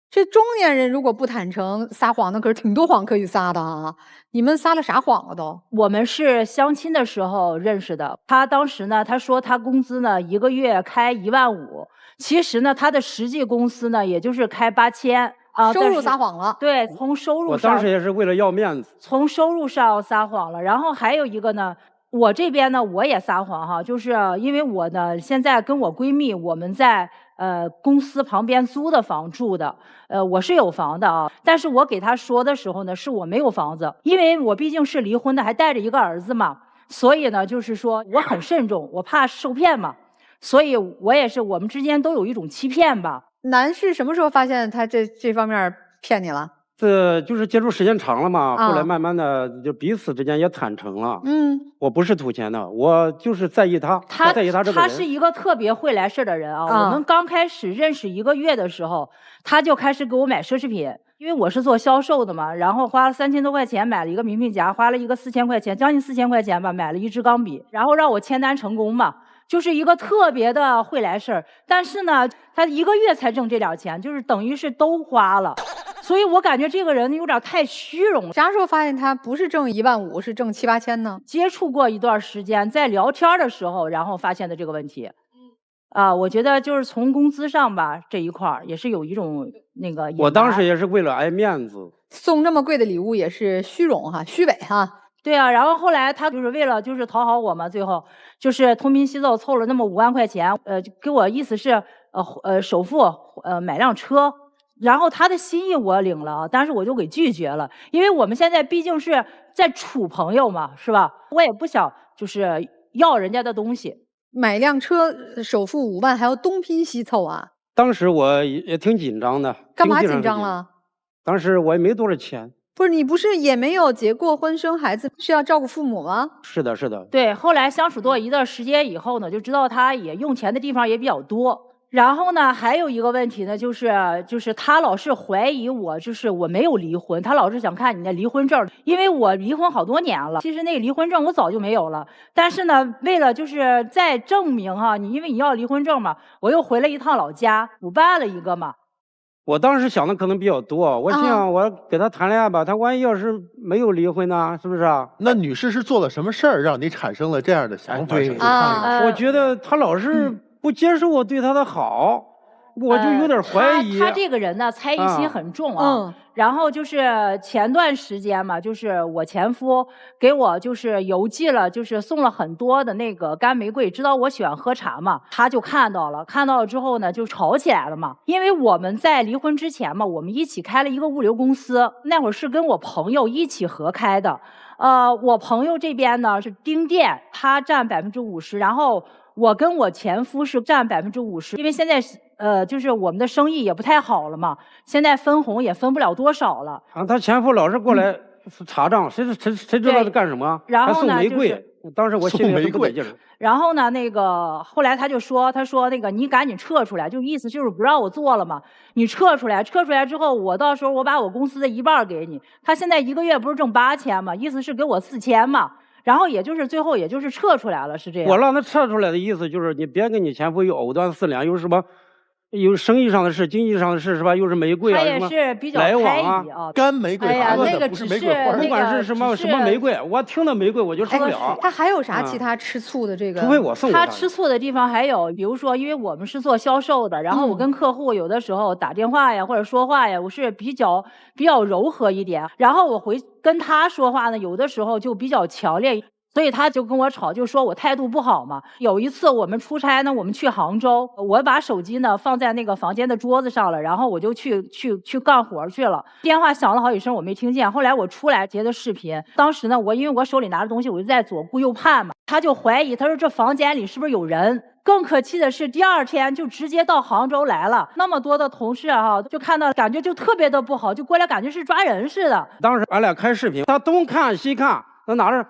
S1: 这中年人如果不坦诚撒谎，那可是挺多谎可以撒的啊！你们撒了啥谎了都？
S11: 我们是相亲的时候认识的。他当时呢，他说他工资呢1个月开15000，其实呢他的实际工资呢也就是开8000啊。
S1: 收入撒谎了。
S11: 对，从收入上。
S10: 我当时也是为了要面子。
S11: 从收入上撒谎了，然后还有一个呢。我这边呢，我也撒谎哈，就是因为我呢，现在跟我闺蜜我们在公司旁边租的房住的，我是有房的啊，但是我给她说的时候呢，是我没有房子，因为我毕竟是离婚的，还带着一个儿子嘛，所以呢，就是说我很慎重，我怕受骗嘛，所以我也是我们之间都有一种欺骗吧。
S1: 男士什么时候发现他这方面骗你了？
S10: 这就是接触时间长了嘛，后来慢慢的就彼此之间也坦诚了。我不是图钱的，我就是在意他在意他这个人。
S11: 他是一个特别会来事的人啊。我们刚开始认识1个月的时候，他就开始给我买奢侈品，因为我是做销售的嘛，然后花了3000多块钱买了一个名品夹，花了一个4000块钱，将近4000块钱吧，买了一支钢笔，然后让我签单成功嘛。就是一个特别的会来事儿，但是呢，他1个月才挣这点钱，就是等于是都花了。所以我感觉这个人有点太虚荣了。
S1: 啥时候发现他不是挣15000，是挣7、8千呢？
S11: 接触过一段时间，在聊天的时候，然后发现的这个问题。我觉得就是从工资上吧这一块儿也是有一种那个。
S10: 我当时也是为了爱面子，
S1: 送这么贵的礼物也是虚荣哈，虚伪哈。
S11: 对啊，然后后来他就是为了就是讨好我嘛，最后就是东拼西凑凑了那么5万块钱，给我意思是首付买辆车。然后他的心意我领了，但是我就给拒绝了，因为我们现在毕竟是在处朋友嘛，是吧？我也不想就是要人家的东西。
S1: 买辆车首付5万还要东拼西凑啊！
S10: 当时我也挺紧张的。
S1: 干嘛紧张了？
S10: 当时我也没多少钱。
S1: 不是你不是也没有结过婚生孩子，是要照顾父母吗？
S10: 是的，是的。
S11: 对，后来相处多一段时间以后呢，就知道他也用钱的地方也比较多。然后呢，还有一个问题呢，就是他老是怀疑我，就是我没有离婚，他老是想看你的离婚证，因为我离婚好多年了。其实那个离婚证我早就没有了，但是呢，为了就是再证明哈，因为你要离婚证嘛，我又回了一趟老家补办了一个嘛。
S10: 我当时想的可能比较多，我想我给他谈恋爱吧，他万一要是没有离婚呢，是不是啊？
S9: 那女士是做了什么事儿让你产生了这样的想法？
S10: 我觉得他老是不接受我对他的好，我就有点怀疑。
S11: 他这个人呢，猜疑心很重啊。然后就是前段时间嘛，就是我前夫给我就是邮寄了，就是送了很多的那个干玫瑰，知道我喜欢喝茶嘛，他就看到了之后呢，就吵起来了嘛。因为我们在离婚之前嘛，我们一起开了一个物流公司，那会儿是跟我朋友一起合开的。我朋友这边呢是丁店，他占50%，然后我跟我前夫是占50%，因为现在就是我们的生意也不太好了嘛，现在分红也分不了多少了。
S10: 他前夫老是过来查账，谁知道他干什么？
S11: 然后呢，
S10: 还送玫瑰，当时我心里不得劲儿。
S11: 然后呢，那个后来他说那个你赶紧撤出来，就意思就是不让我做了嘛。你撤出来之后，我到时候我把我公司的1半给你。他现在1个月不是挣8000嘛，意思是给我4000嘛。然后最后也就是撤出来了，是这样。
S10: 我让他撤出来的意思就是你别跟你前夫有藕断丝连，有什么？有生意上的事，经济上的事是吧？又是玫瑰啊，
S11: 他也是比较
S10: 来往
S11: 啊，
S9: 干玫瑰，
S11: 那个
S9: 不是玫瑰花，
S10: 不管是什么玫瑰，我听到玫瑰我就受不了。
S1: 他还有啥其他吃醋的这个？
S10: 除非我送给
S11: 他吃醋的地方还有，比如说，因为我们是做销售的，然后我跟客户有的时候打电话呀，或者说话呀，我是比较柔和一点，然后我跟他说话呢，有的时候就比较强烈。所以他就跟我吵，就说我态度不好嘛。有一次我们出差呢，我们去杭州，我把手机呢放在那个房间的桌子上了，然后我就去干活去了。电话响了好几声，我没听见。后来我出来截的视频，当时呢，因为我手里拿着东西，我就在左顾右盼嘛。他就怀疑，他说这房间里是不是有人？更可气的是，第二天就直接到杭州来了，那么多的同事哈，就看到感觉就特别的不好，就过来感觉是抓人似的。
S10: 当时俺俩开视频，他东看西看，他拿着。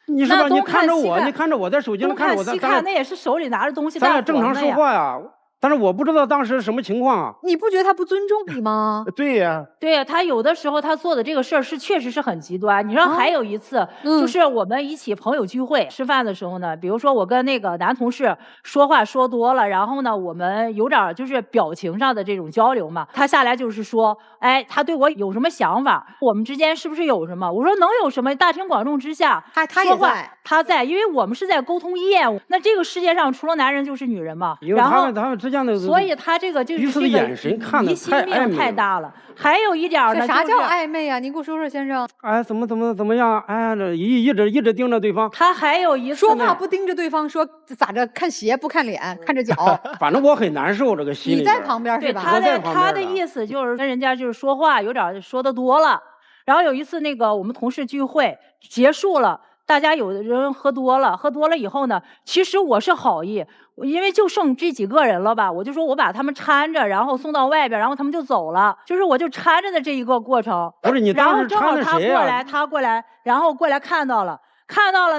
S10: 你是吧？你看着我，你看着我在手机上看着我在，
S11: 西看那也是手里拿着东西。
S10: 咱俩正常说话呀，但是我不知道当时什么情况啊。
S1: 你不觉得他不尊重你吗？
S2: 对呀，
S11: 对呀，他有的时候他做的这个事儿确实是很极端。你知道还有一次，就是我们一起朋友聚会吃饭的时候呢，比如说我跟那个男同事说话说多了，然后呢我们有点就是表情上的这种交流嘛，他下来就是说，哎，他对我有什么想法？我们之间是不是有什么？我说能有什么？大庭广众之下，
S1: 他也在，
S11: 他在，因为我们是在沟通业务。那这个世界上除了男人就是女人嘛，然后
S10: 他们之间的，
S11: 所以他这个就是
S10: 彼此的眼神看的
S11: 太暧昧太大了。还有一点呢，
S1: 啥叫暧昧啊？您给我说说，先生。
S10: 哎，怎么样？哎，这一直盯着对方。
S11: 他还有一次
S1: 说话不盯着对方，说咋着？看鞋不看脸，看着脚。
S10: 反正我很难受，这个心里。
S1: 你在旁边是吧？
S11: 他的意思就是跟人家就是说话有点说的多了。然后有一次那个我们同事聚会结束了。大家有的人喝多了以后呢，其实我是好意，因为就剩这几个人了吧，我就说我把他们搀着，然后送到外边，然后他们就走了，就是我就搀着的这一个过程。
S10: 不是你当时搀着谁呀？
S11: 然后正好他过来，然后过来看到了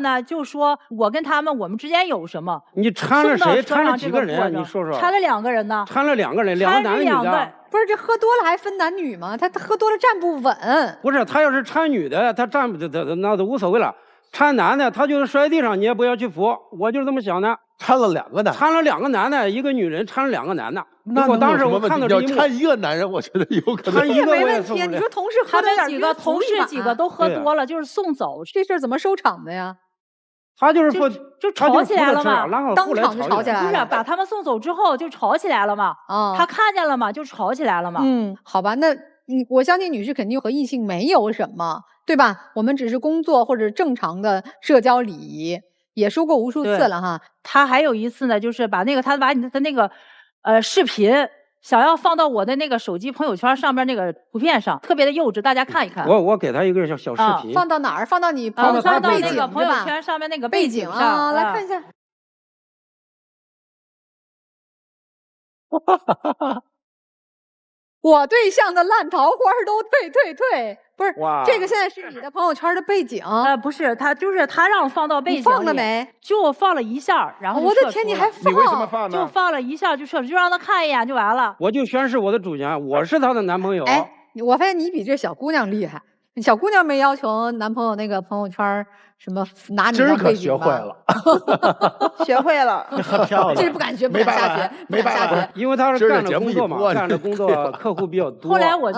S11: 呢，就说我跟我们之间有什么？
S10: 你搀着谁？搀着几个人？你说说。
S11: 搀了2个人呢。
S10: 搀了2个人，2个男的女的。
S1: 不是这喝多了还分男女吗？他喝多了站不稳。
S10: 不是他要是搀女的，他站那都无所谓了。搀男的，他就是摔地上，你也不要去扶，我就是这么想的。
S9: 搀了2个男，
S10: 搀了2个男的，一个女人搀了2个男的。
S9: 那
S10: 我当时我看到这一幕，
S9: 搀一个男人，我觉得有可能。
S10: 搀一个
S1: 没问题。你说同事喝了
S11: 几个同事几个都喝多了，就是送走，
S1: 这事儿怎么收场的呀？
S10: 他就是
S11: 就吵起来了嘛，
S1: 当场就吵起来了。
S11: 不是把他们送走之后就吵起来了嘛？他看见了嘛，就吵起来了嘛。
S1: 好吧，那我相信女士肯定和异性没有什么。对吧？我们只是工作或者正常的社交礼仪，也说过无数次了哈。
S11: 他还有一次呢，就是把你的那个视频想要放到我的那个手机朋友圈上面那个图片上，特别的幼稚，大家看一看。
S10: 我给他一个小视频，
S1: 放到哪儿？放到你朋友圈
S11: 放到那个朋友圈上面那个
S1: 背景啊，来看一下。我对象的烂桃花都退。不是，这个现在是你的朋友圈的背景。
S11: 不是，他让放到背景里。
S1: 放了没？
S11: 就放了一下，然后
S1: 我的天，你还放？
S2: 你为什么放呢？
S11: 就放了一下就撤，就让他看一眼就完了。
S10: 我就宣示我的主权，我是他的男朋友。
S1: 哎，我发现你比这小姑娘厉害。小姑娘没要求男朋友那个朋友圈什么拿你当背景吧？
S9: 学会了，
S7: 学会了，
S9: 很漂亮。
S1: 这是不敢学，不敢瞎学，
S9: 没办法，
S10: 因为他是干着工作嘛，干着工作客户比较多。
S11: 后来我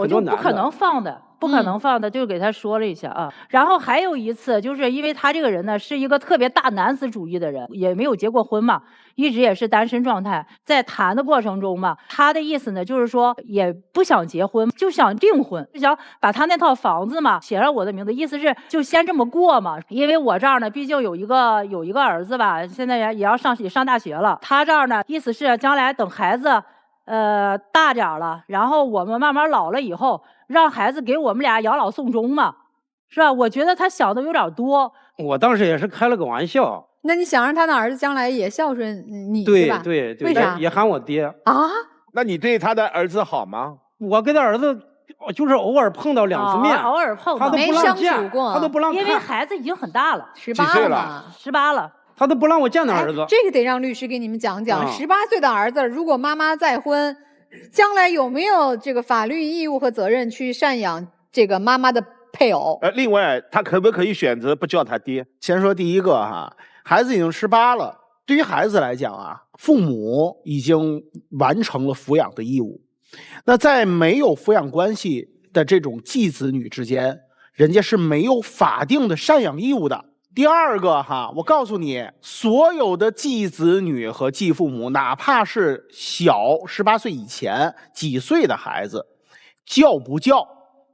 S11: 就不可能放的。不可能放的，就给他说了一下啊。然后还有一次，就是因为他这个人呢是一个特别大男子主义的人，也没有结过婚嘛，一直也是单身状态。在谈的过程中嘛，他的意思呢就是说也不想结婚，就想订婚，就想把他那套房子嘛写上我的名字，意思是就先这么过嘛。因为我这儿呢，毕竟有一个儿子吧，现在也要上大学了。他这儿呢，意思是将来等孩子大点了，然后我们慢慢老了以后。让孩子给我们俩养老送终嘛，是吧？我觉得他想的有点多。
S10: 我当时也是开了个玩笑。
S1: 那你想让他的儿子将来也孝顺你，
S10: 对
S1: 是吧？
S10: 对，
S1: 为啥
S10: 也喊我爹
S1: 啊？
S2: 那你对他的儿子好吗？
S10: 我跟他儿子就是偶尔碰到2次面，
S11: 偶尔碰到，
S1: 没相处过，
S10: 他都不让看，
S11: 因为孩子已经很大了
S1: ，18了
S11: ，18了。
S10: 他都不让我见他儿子。
S1: 这个得让律师给你们讲讲。18岁的儿子，如果妈妈再婚，将来有没有这个法律义务和责任去赡养这个妈妈的配偶？
S2: 另外，他可不可以选择不叫他爹？
S3: 先说第一个哈，孩子已经18了，对于孩子来讲啊，父母已经完成了抚养的义务。那在没有抚养关系的这种继子女之间，人家是没有法定的赡养义务的。第二个哈，我告诉你，所有的继子女和继父母，哪怕是小18岁以前几岁的孩子，叫不叫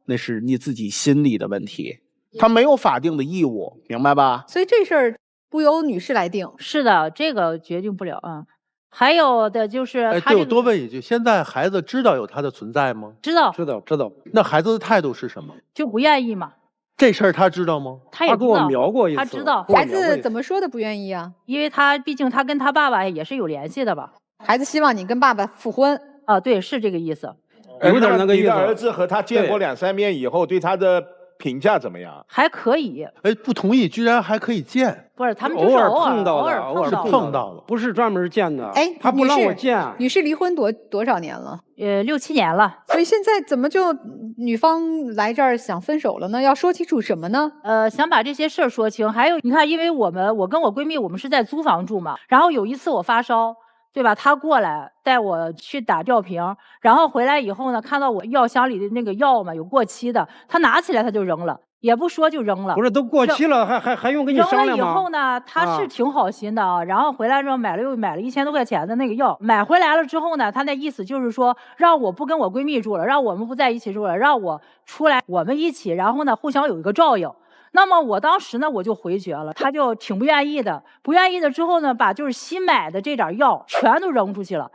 S3: 那是你自己心里的问题。他没有法定的义务，明白吧？
S1: 所以这事儿不由女士来定。
S11: 是的，这个决定不了啊。还有的就是
S9: 哎，对，我
S11: 他这个
S9: 多问一句，现在孩子知道有他的存在吗？
S11: 知道
S10: 知道，
S9: 那孩子的态度是什么？
S11: 就不愿意嘛，
S9: 这事儿他知道吗？
S11: 他也
S10: 给我
S11: 知道
S10: 描过一次，
S11: 他知道。
S1: 孩子怎么说的不愿意啊？
S11: 因为他毕竟他跟他爸爸也是有联系的吧。
S1: 孩子希望你跟爸爸复婚
S11: 啊，对，是这个意思。
S10: 有点那个意思。
S2: 你的儿子和他见过2、3面以后，对他的评价怎么样？
S11: 还可以。
S9: 哎，不同意，居然还可以见。
S11: 不是，他们就是
S10: 偶尔碰到的，
S11: 偶尔
S9: 碰到了，
S10: 不是专门见的。
S1: 哎，
S10: 他不让我见。
S1: 女士离婚多少年了
S11: ？6、7年了。
S1: 所以现在怎么就女方来这儿想分手了呢？要说清楚什么呢？
S11: 想把这些事儿说清。还有，你看，因为我跟我闺蜜，我们是在租房住嘛。然后有一次我发烧，对吧？她过来带我去打吊瓶，然后回来以后呢，看到我药箱里的那个药嘛有过期的，她拿起来她就扔了。也不说就扔了，
S10: 不是都过期了，还用跟你商量吗？
S11: 扔了以后呢，他是挺好心的啊。然后回来之后买了1000多块钱的那个药，买回来了之后呢，他那意思就是说让我不跟我闺蜜住了，让我们不在一起住了，让我出来我们一起，然后呢互相有一个照应。那么我当时呢我就回绝了，他就挺不愿意的，不愿意的之后呢，把就是新买的这点药全都扔出去了。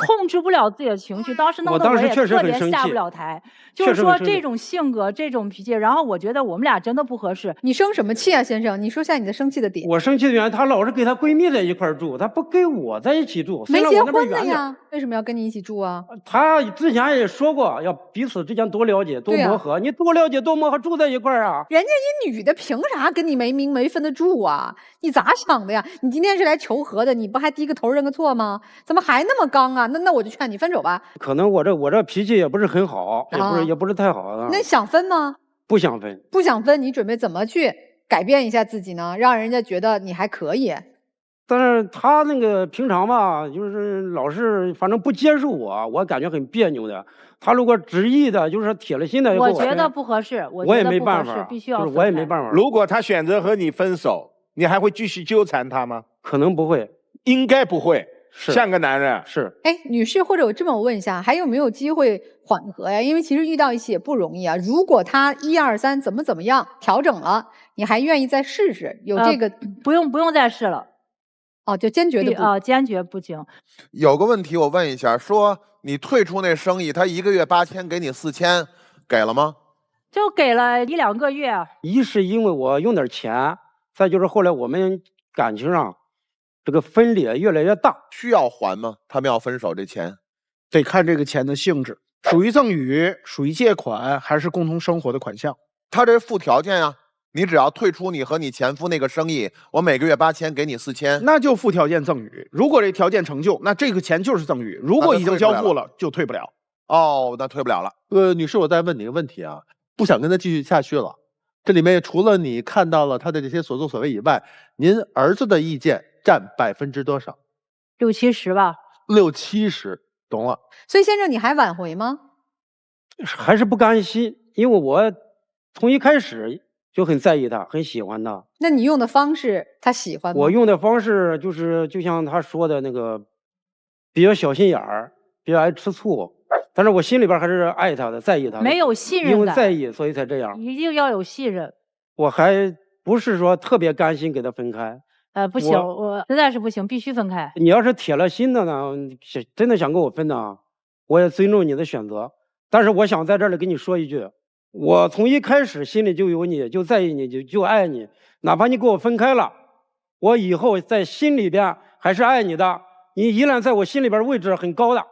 S11: 控制不了自己的情绪，当时弄得我也特别下不了台。就是说这种性格、这种脾气，然后我觉得我们俩真的不合适。
S1: 你生什么气啊，先生？你说下你的生气的点。
S10: 我生气的原因，她老是跟她闺蜜在一块住，她不跟我在一起住。
S1: 没结婚的呀，为什么要跟你一起住啊？
S10: 她之前也说过，要彼此之间多了解、多磨合。你多了解、多磨合，住在一块儿啊。
S1: 人家一女的凭啥跟你没名没分的住啊？你咋想的呀？你今天是来求和的，你不还低个头认个错吗？怎么还那么刚啊？那我就劝你分手吧。
S10: 可能我这脾气也不是很好，也不是太好的。
S1: 那想分吗？
S10: 不想分。
S1: 不想分，你准备怎么去改变一下自己呢？让人家觉得你还可以。
S10: 但是他那个平常吧，就是老是反正不接受我感觉很别扭的。他如果执意的，就是铁了心的，
S11: 我觉得不合适，
S10: 我也没办法，
S11: 必须要分开。
S10: 我也没办法。
S2: 如果他选择和你分手，你还会继续纠缠他吗？
S10: 可能不会，
S2: 应该不会。像个男人
S10: 是。
S1: 哎，女士，或者我这么问一下，还有没有机会缓和呀？因为其实遇到一起也不容易啊。如果他1、2、3怎么样调整了，你还愿意再试试？有这个
S11: 不用再试了。
S1: 哦，就坚决的不
S11: 坚决不行。
S4: 有个问题我问一下，说你退出那生意，他1个月8000，给你4000，给了吗？
S11: 就给了1、2个月。
S10: 一是因为我用点钱，再就是后来我们感情上这个分裂越来越大。
S4: 需要还吗？他们要分手这钱，
S3: 得看这个钱的性质，属于赠与、属于借款，还是共同生活的款项。
S4: 他这附条件啊。你只要退出你和你前夫那个生意，我每个月8000，给你4000，
S3: 那就附条件赠与。如果这条件成就，那这个钱就是赠与；如果已经交付了，就退不了。
S4: 哦，那退不了了。
S9: 女士，我再问你一个问题啊，不想跟他继续下去了。这里面除了你看到了他的这些所作所为以外，您儿子的意见占多少
S11: ？60、70吧。
S9: 60、70，懂了。
S1: 所以先生，你还挽回吗？
S10: 还是不甘心，因为我从一开始就很在意他，很喜欢他。
S1: 那你用的方式他喜欢吗？
S10: 我用的方式就像他说的那个，比较小心眼儿，比较爱吃醋。但是我心里边还是爱他的，在意他的。
S11: 没有信任感。
S10: 因为在意，所以才这样。
S11: 一定要有信任。
S10: 我还不是说特别甘心给他分开。
S11: 不行，我实在是不行，必须分开。
S10: 你要是铁了心的呢，真的想跟我分呢，我也尊重你的选择。但是我想在这里跟你说一句。我从一开始心里就有你，就在意你，就爱你。哪怕你跟我分开了，我以后在心里边还是爱你的。你依然在我心里边位置很高的。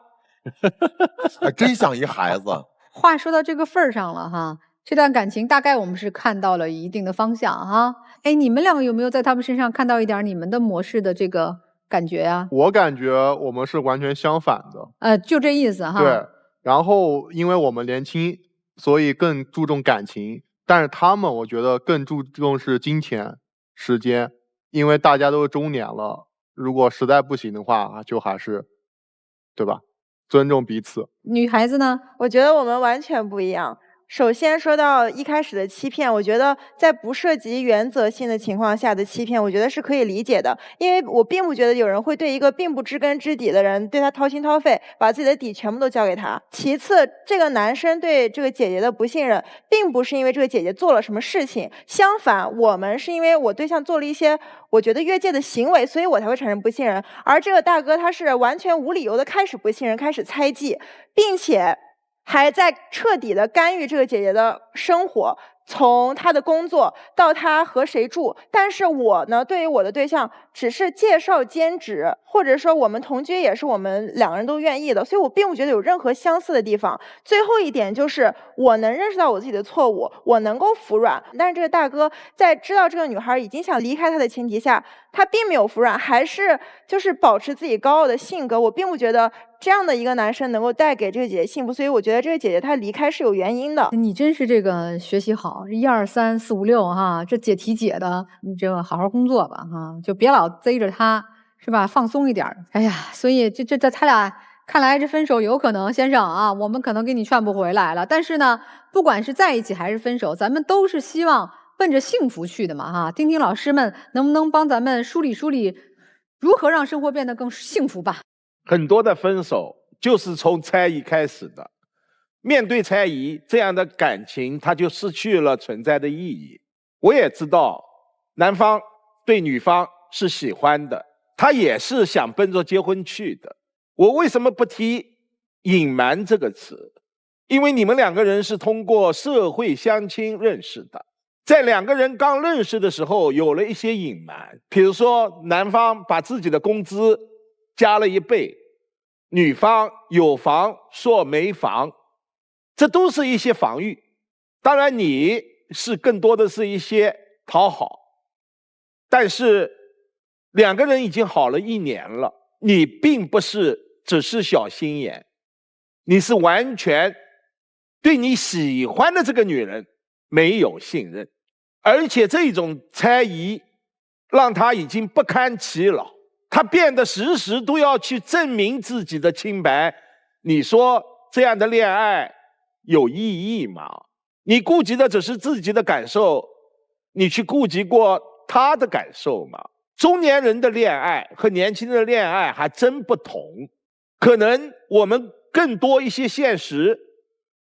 S4: 还真像一孩子。
S1: 话说到这个份儿上了哈，这段感情大概我们是看到了一定的方向哈。哎，你们两个有没有在他们身上看到一点你们的模式的这个感觉呀？
S8: 我感觉我们是完全相反的。
S1: 就这意思哈。
S8: 对，然后因为我们年轻。所以更注重感情，但是他们我觉得更注重是金钱、时间，因为大家都是中年了，如果实在不行的话，就还是，对吧？尊重彼此。
S1: 女孩子呢？
S7: 我觉得我们完全不一样。首先说到一开始的欺骗，我觉得在不涉及原则性的情况下的欺骗，我觉得是可以理解的，因为我并不觉得有人会对一个并不知根知底的人对他掏心掏肺，把自己的底全部都交给他。其次，这个男生对这个姐姐的不信任，并不是因为这个姐姐做了什么事情，相反，我们是因为我对象做了一些我觉得越界的行为，所以我才会产生不信任。而这个大哥他是完全无理由的开始不信任，开始猜忌，并且还在彻底的干预这个姐姐的生活，从她的工作到她和谁住。但是我呢，对于我的对象只是介绍兼职，或者说我们同居也是我们2个人都愿意的，所以我并不觉得有任何相似的地方。最后一点就是我能认识到我自己的错误，我能够服软。但是这个大哥在知道这个女孩已经想离开他的前提下，他并没有服软，还是就是保持自己高傲的性格。我并不觉得这样的一个男生能够带给这个姐姐幸福，所以我觉得这个姐姐她离开是有原因的。
S1: 你真是这个学习好，1、2、3、4、5、6哈，这解题解的，你这个好好工作吧哈，就别老贼着他，是吧？放松一点。哎呀，所以这他俩看来这分手有可能，先生啊，我们可能给你劝不回来了。但是呢，不管是在一起还是分手，咱们都是希望奔着幸福去的嘛哈。听听老师们能不能帮咱们梳理梳理，如何让生活变得更幸福吧。
S2: 很多的分手就是从猜疑开始的，面对猜疑，这样的感情它就失去了存在的意义。我也知道男方对女方是喜欢的，他也是想奔着结婚去的。我为什么不提隐瞒这个词？因为你们2个人是通过社会相亲认识的，在2个人刚认识的时候有了一些隐瞒，比如说男方把自己的工资加了1倍，女方有房说没房，这都是一些防御。当然你是更多的是一些讨好，但是2个人已经好了1年了，你并不是只是小心眼，你是完全对你喜欢的这个女人没有信任，而且这种猜疑让她已经不堪其扰，她变得时时都要去证明自己的清白。你说这样的恋爱有意义吗？你顾及的只是自己的感受，你去顾及过她的感受吗？中年人的恋爱和年轻人的恋爱还真不同，可能我们更多一些现实，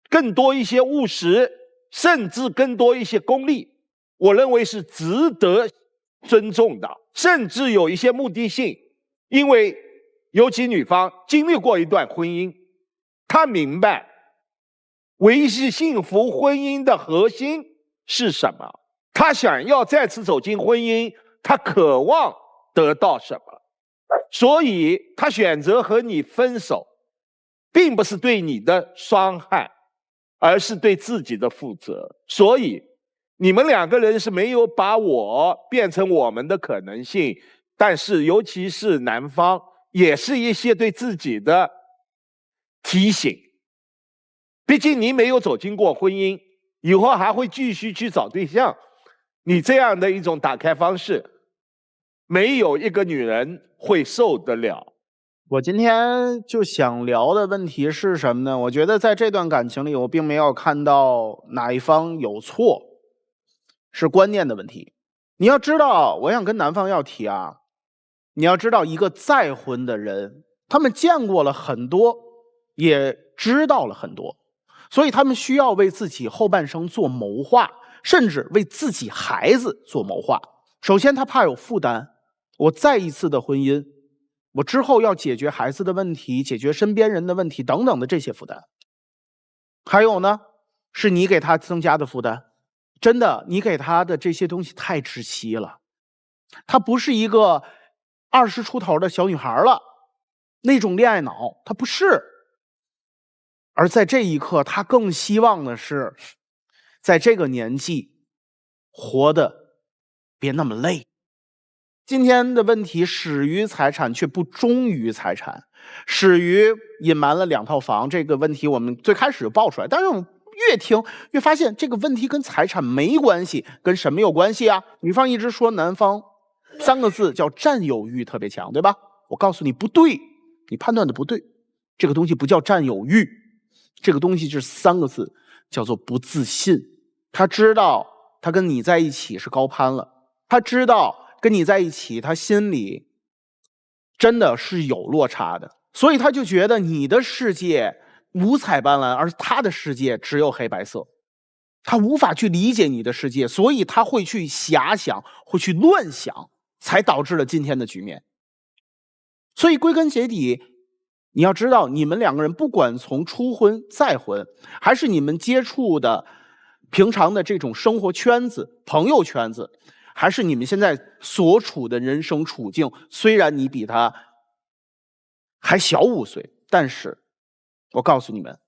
S2: 更多一些务实，甚至更多一些功利，我认为是值得尊重的，甚至有一些目的性。因为尤其女方经历过一段婚姻，她明白维系幸福婚姻的核心是什么，她想要再次走进婚姻，她渴望得到什么，所以她选择和你分手，并不是对你的伤害，而是对自己的负责。所以你们2个人是没有把我变成我们的可能性，但是尤其是男方也是一些对自己的提醒。毕竟你没有走进过婚姻，以后还会继续去找对象，你这样的一种打开方式，没有一个女人会受得了。
S3: 我今天就想聊的问题是什么呢？我觉得在这段感情里，我并没有看到哪一方有错，是观念的问题。你要知道，我想跟男方要提啊，你要知道一个再婚的人，他们见过了很多，也知道了很多，所以他们需要为自己后半生做谋划，甚至为自己孩子做谋划。首先他怕有负担，我再一次的婚姻，我之后要解决孩子的问题，解决身边人的问题等等的这些负担。还有呢，是你给他增加的负担。真的，你给他的这些东西太窒息了。她不是一个20出头的小女孩了，那种恋爱脑，她不是。而在这一刻，她更希望的是，在这个年纪活得别那么累。今天的问题始于财产，却不忠于财产，始于隐瞒了2套房。这个问题我们最开始就爆出来，但是我们越听越发现这个问题跟财产没关系，跟什么有关系啊？女方一直说男方3个字叫占有欲特别强，对吧？我告诉你不对，你判断的不对，这个东西不叫占有欲，这个东西是3个字，叫做不自信。他知道他跟你在一起是高攀了，他知道跟你在一起他心里真的是有落差的，所以他就觉得你的世界五彩斑斓，而他的世界只有黑白色。他无法去理解你的世界，所以他会去遐想，会去乱想，才导致了今天的局面。所以归根结底，你要知道，你们两个人不管从初婚、再婚，还是你们接触的平常的这种生活圈子、朋友圈子，还是你们现在所处的人生处境，虽然你比他还小5岁，但是我告诉你们，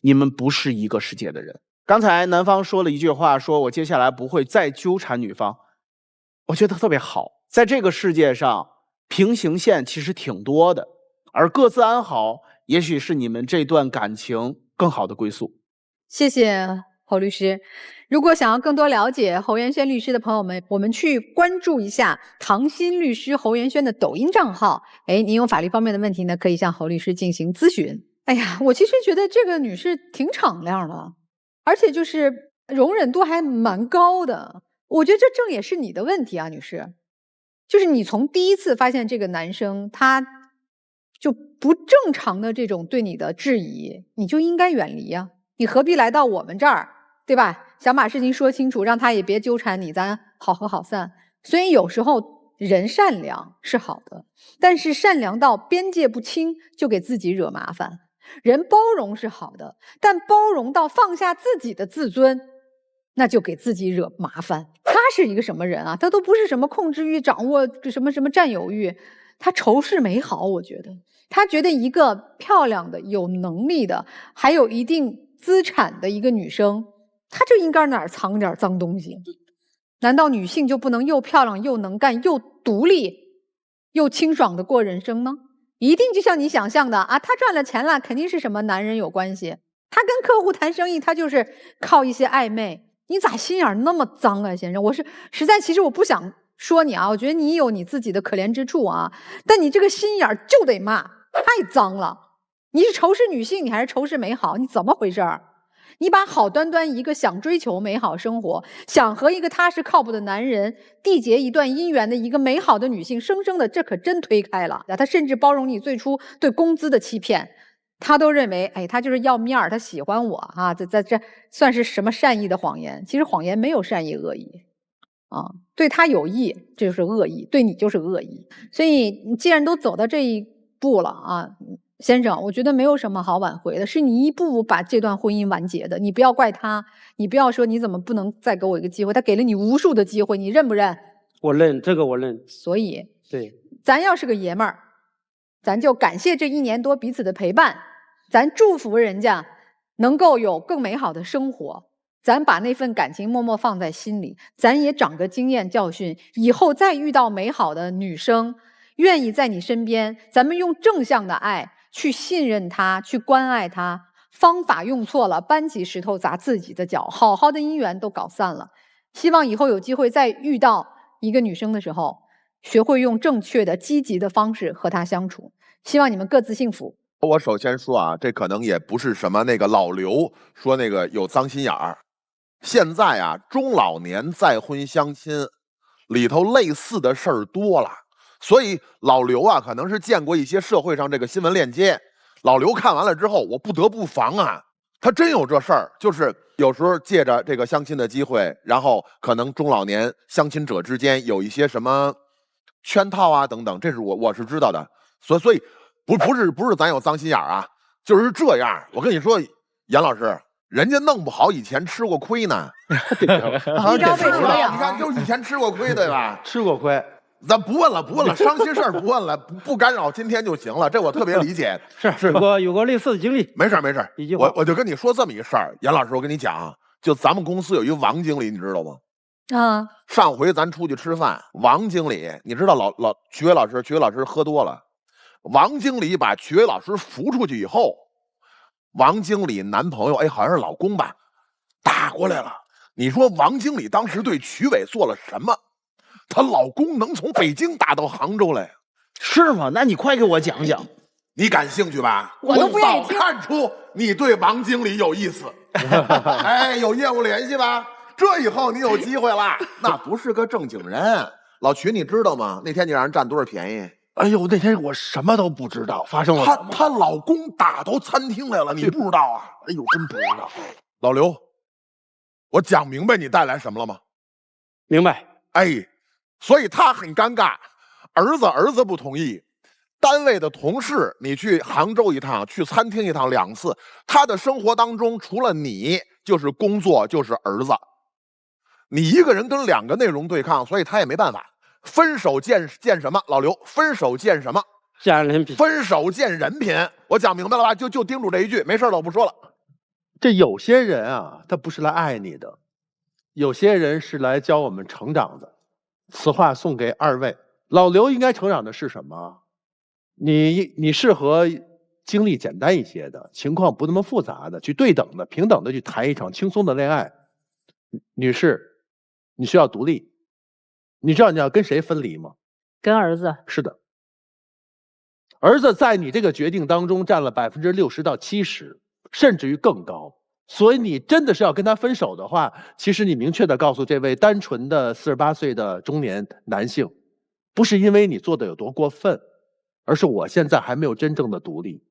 S3: 你们不是一个世界的人。刚才男方说了一句话，说我接下来不会再纠缠女方，我觉得特别好。在这个世界上，平行线其实挺多的，而各自安好，也许是你们这段感情更好的归宿。
S1: 谢谢侯律师。如果想要更多了解侯元轩律师的朋友们，我们去关注一下唐鑫律师侯元轩的抖音账号。您有法律方面的问题呢，可以向侯律师进行咨询。哎呀，我其实觉得这个女士挺敞亮的，而且就是容忍度还蛮高的。我觉得这正也是你的问题啊，女士。就是你从第一次发现这个男生他就不正常的这种对你的质疑，你就应该远离啊！你何必来到我们这儿，对吧？想把事情说清楚，让他也别纠缠你，咱好合好散。所以有时候人善良是好的，但是善良到边界不清就给自己惹麻烦。人包容是好的，但包容到放下自己的自尊，那就给自己惹麻烦。他是一个什么人啊？他都不是什么控制欲、掌握什么占有欲，他仇视美好。我觉得他觉得一个漂亮的、有能力的、还有一定资产的一个女生，她就应该哪儿藏点脏东西。难道女性就不能又漂亮又能干又独立又清爽的过人生呢？一定就像你想象的啊，他赚了钱了，肯定是什么男人有关系。他跟客户谈生意，他就是靠一些暧昧。你咋心眼那么脏啊，先生？我是实在，其实我不想说你啊，我觉得你有你自己的可怜之处啊，但你这个心眼就得骂，太脏了。你是仇视女性，你还是仇视美好？你怎么回事儿？你把好端端一个想追求美好生活，想和一个踏实靠谱的男人缔结一段姻缘的一个美好的女性，生生的这可真推开了。他甚至包容你最初对工资的欺骗，他都认为，他就是要面儿，他喜欢我啊，这算是什么善意的谎言？其实谎言没有善意恶意啊，对他有意这就是恶意，对你就是恶意。所以你既然都走到这一步了啊，先生，我觉得没有什么好挽回的，是你一步步把这段婚姻完结的。你不要怪他，你不要说你怎么不能再给我一个机会，他给了你无数的机会，你认不认？
S10: 我认，这个我认。
S1: 所以，
S10: 对，
S1: 咱要是个爷们儿，咱就感谢这1年多彼此的陪伴，咱祝福人家能够有更美好的生活，咱把那份感情默默放在心里，咱也长个经验教训，以后再遇到美好的女生，愿意在你身边，咱们用正向的爱去信任他，去关爱他。方法用错了，搬起石头砸自己的脚，好好的姻缘都搞散了。希望以后有机会再遇到一个女生的时候，学会用正确的积极的方式和她相处。希望你们各自幸福。
S4: 我首先说啊，这可能也不是什么那个老刘说那个有脏心眼儿。现在啊，中老年再婚相亲里头类似的事儿多了。所以老刘啊，可能是见过一些社会上这个新闻链接。老刘看完了之后，我不得不防啊，他真有这事儿，就是有时候借着这个相亲的机会，然后可能中老年相亲者之间有一些什么圈套啊等等，这是我是知道的。所以不是咱有脏心眼啊，就是这样。我跟你说，严老师，人家弄不好以前吃过亏呢。
S1: 一朝被蛇咬，
S4: 你看，就是以前吃过亏，对吧？
S9: 吃过亏。
S4: 咱不问了，伤心事儿不问了，不干扰今天就行了。这我特别理解。
S10: 是有过类似的经历。
S4: 没事。我就跟你说这么一事儿，严老师，我跟你讲，就咱们公司有一个王经理，你知道吗？
S1: 啊，
S4: 上回咱出去吃饭，王经理，你知道曲伟老师喝多了，王经理把曲伟老师扶出去以后，王经理男朋友，好像是老公吧，打过来了。你说王经理当时对曲伟做了什么？她老公能从北京打到杭州来，
S3: 是吗？那你快给我讲讲。
S4: 你感兴趣吧？
S1: 我都不愿意听。
S4: 早看出你对王经理有意思，哎，有业务联系吧？这以后你有机会了，那不是个正经人。老瞿，你知道吗？那天你让人占多少便宜？
S9: 哎呦，那天我什么都不知道，发生了什么？
S4: 她老公打到餐厅来了，你不知道啊？
S9: 哎呦，真不知道。
S4: 老刘，我讲明白你带来什么了吗？
S10: 明白。
S4: 哎，所以他很尴尬，儿子不同意。单位的同事，你去杭州一趟，去餐厅一趟2次，他的生活当中除了你就是工作，就是儿子。你一个人跟2个内容对抗，所以他也没办法。分手见什么？老刘，分手见什么？
S10: 见人品。
S4: 分手见人品。我讲明白了吧？就叮嘱这一句，没事了，我不说了。
S9: 这有些人啊，他不是来爱你的，有些人是来教我们成长的。此话送给2位。老刘应该成长的是什么？你适合经历简单一些的，情况不那么复杂的，去对等的、平等的去谈一场轻松的恋爱。女士，你需要独立。你知道你要跟谁分离吗？
S11: 跟儿子。
S9: 是的，儿子在你这个决定当中占了60%到70%，甚至于更高。所以你真的是要跟他分手的话，其实你明确的告诉这位单纯的48岁的中年男性，不是因为你做的有多过分，而是我现在还没有真正的独立。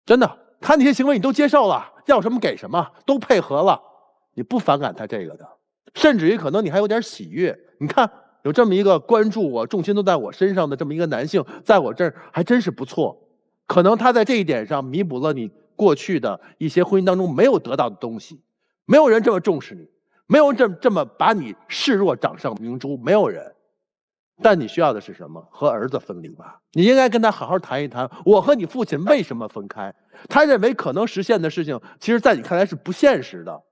S9: 真的，他那些行为你都接受了，要什么给什么，都配合了，你不反感他这个的，甚至于可能你还有点喜悦。你看，有这么一个关注我、重心都在我身上的这么一个男性，在我这儿还真是不错。可能他在这一点上弥补了你过去的一些婚姻当中没有得到的东西。没有人这么重视你，没有人这么把你视若掌上明珠，没有人。但你需要的是什么？和儿子分离吧。你应该跟他好好谈一谈，我和你父亲为什么分开。他认为可能实现的事情，其实在你看来是不现实的。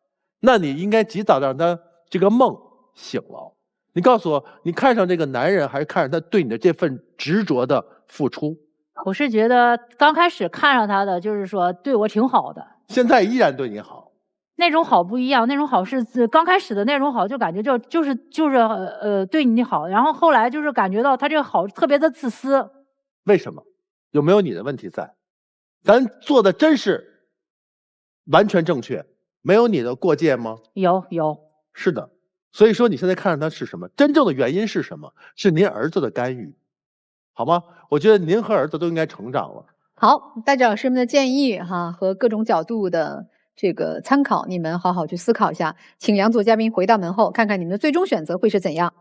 S9: 那你应该及早让他这个梦醒了。你告诉我，你看上这个男人，还是看上他对你的这份执着的付出？
S11: 我是觉得刚开始看上他的，就是说对我挺好的，
S9: 现在依然对你好。
S11: 那种好不一样，那种好是刚开始的那种好，就感觉就是对你好，然后后来就是感觉到他这个好特别的自私。
S9: 为什么？有没有你的问题在？咱做的真是完全正确，没有你的过界吗？
S11: 有。
S9: 是的，所以说你现在看上他是什么？真正的原因是什么？是您儿子的干预，好吗？我觉得您和儿子都应该成长了。
S1: 好，带着老师们的建议和各种角度的这个参考，你们好好去思考一下。请两组嘉宾回到门后，看看你们的最终选择会是怎样。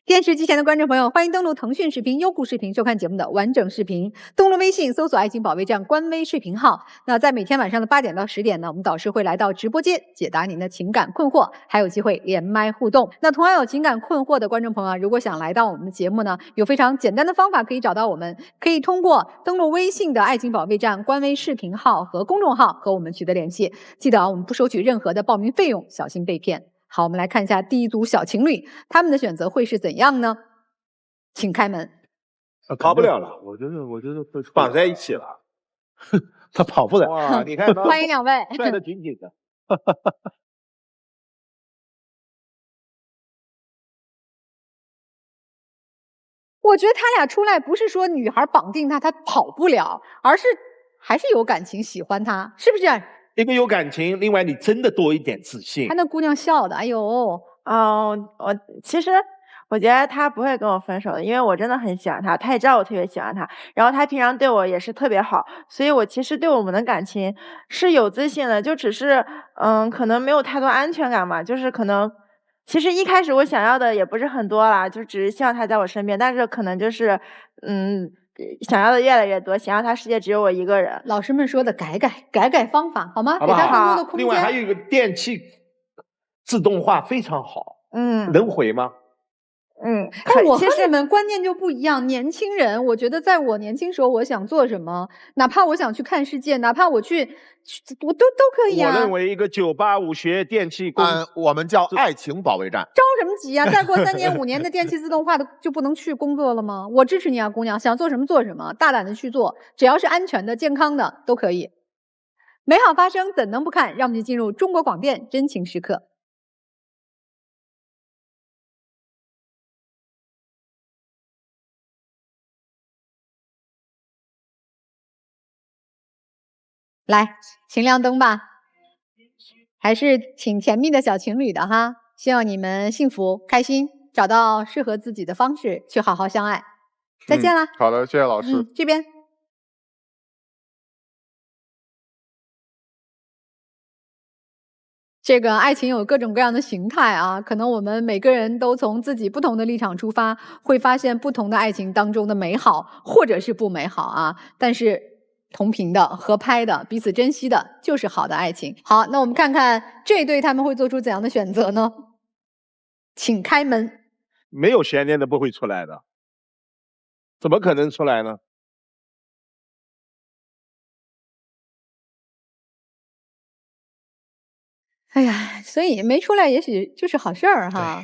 S1: 电视机前的观众朋友，欢迎登录腾讯视频、优酷视频收看节目的完整视频。登录微信搜索“爱情保卫战”官微视频号。那在每天晚上的8点到10点呢，我们导师会来到直播间解答您的情感困惑，还有机会连麦互动。那同样有情感困惑的观众朋友，如果想来到我们的节目呢，有非常简单的方法可以找到我们，可以通过登录微信的“爱情保卫战”官微视频号和公众号和我们取得联系。记得我们不收取任何的报名费用，小心被骗。好，我们来看一下第一组小情侣，他们的选择会是怎样呢？请开门。
S2: 跑不了了，
S9: 我觉得
S2: 绑在一起了。
S9: 他跑不了。
S2: 哇，你看，
S1: 欢迎两位，
S2: 拽得紧紧的。
S1: 我觉得他俩出来不是说女孩绑定他，他跑不了，而是还是有感情，喜欢他，是不是？
S2: 一个有感情，另外你真的多一点自信。
S1: 他那姑娘笑的，哎呦，
S7: 其实我觉得他不会跟我分手的，因为我真的很喜欢他，他也知道我特别喜欢他，然后他平常对我也是特别好，所以我其实对我们的感情是有自信的，就只是可能没有太多安全感嘛，就是可能其实一开始我想要的也不是很多啦，就只是希望他在我身边，但是可能就是想要的越来越多，想要他世界只有我一个人。
S1: 老师们说的改方法好吗？
S2: 好不好？
S1: 给他更多的空间。
S2: 另外还有一个电器自动化非常好，能回吗？
S1: 但我和你们观念就不一样。年轻人，我觉得在我年轻时候，我想做什么，哪怕我想去看世界，哪怕我我都可以啊。
S2: 我认为一个985学电气工，
S4: 我们叫爱情保卫战。
S1: 着什么急啊？再过3年5年的电气自动化的就不能去工作了吗？我支持你啊，姑娘，想做什么做什么，大胆的去做，只要是安全的、健康的都可以。美好发生，怎能不看？让我们就进入中国广电真情时刻。来，请亮灯吧。还是挺甜蜜的小情侣的哈，希望你们幸福开心，找到适合自己的方式去好好相爱。再见啦。
S8: 好的，谢谢老师。
S1: 这边。这个爱情有各种各样的形态啊，可能我们每个人都从自己不同的立场出发，会发现不同的爱情当中的美好，或者是不美好啊。但是同频的、合拍的、彼此珍惜的，就是好的爱情。好，那我们看看这对他们会做出怎样的选择呢？请开门。
S2: 没有悬念的不会出来的，怎么可能出来呢？
S1: 哎呀，所以没出来，也许就是好事儿哈。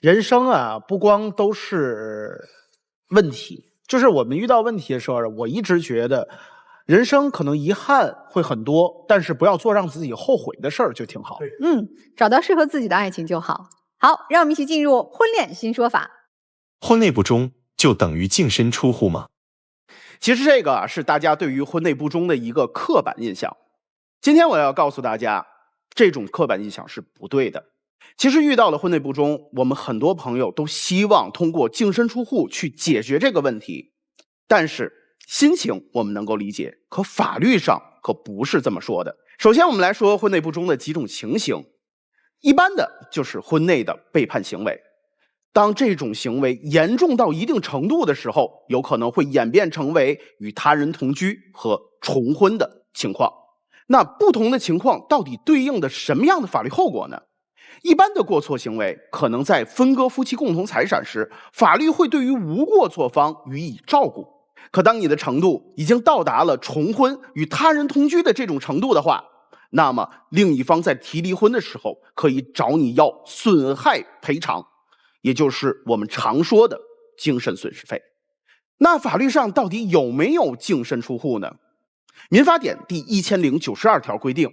S3: 人生啊，不光都是问题，就是我们遇到问题的时候，我一直觉得，人生可能遗憾会很多，但是不要做让自己后悔的事儿就挺好。
S1: 找到适合自己的爱情就好。好，让我们一起进入婚恋新说法。
S5: 婚内不忠就等于净身出户吗？
S3: 其实这个是大家对于婚内不忠的一个刻板印象。今天我要告诉大家，这种刻板印象是不对的。其实遇到了婚内不忠，我们很多朋友都希望通过净身出户去解决这个问题，但是心情我们能够理解，可法律上可不是这么说的。首先我们来说婚内不忠的几种情形，一般的就是婚内的背叛行为。当这种行为严重到一定程度的时候，有可能会演变成为与他人同居和重婚的情况。那不同的情况到底对应的什么样的法律后果呢？一般的过错行为可能在分割夫妻共同财产时，法律会对于无过错方予以照顾。可当你的程度已经到达了重婚与他人同居的这种程度的话，那么另一方在提离婚的时候可以找你要损害赔偿，也就是我们常说的精神损失费。那法律上到底有没有净身出户呢？民法典第1092条规定，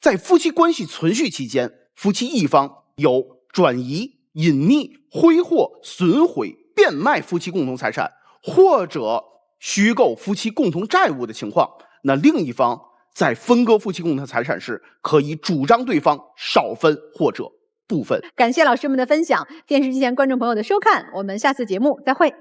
S3: 在夫妻关系存续期间，夫妻一方有转移、隐匿、挥霍、损毁、变卖夫妻共同财产，或者虚构夫妻共同债务的情况，那另一方在分割夫妻共同财产时，可以主张对方少分或者部分。
S1: 感谢老师们的分享，电视机前观众朋友的收看，我们下次节目再会。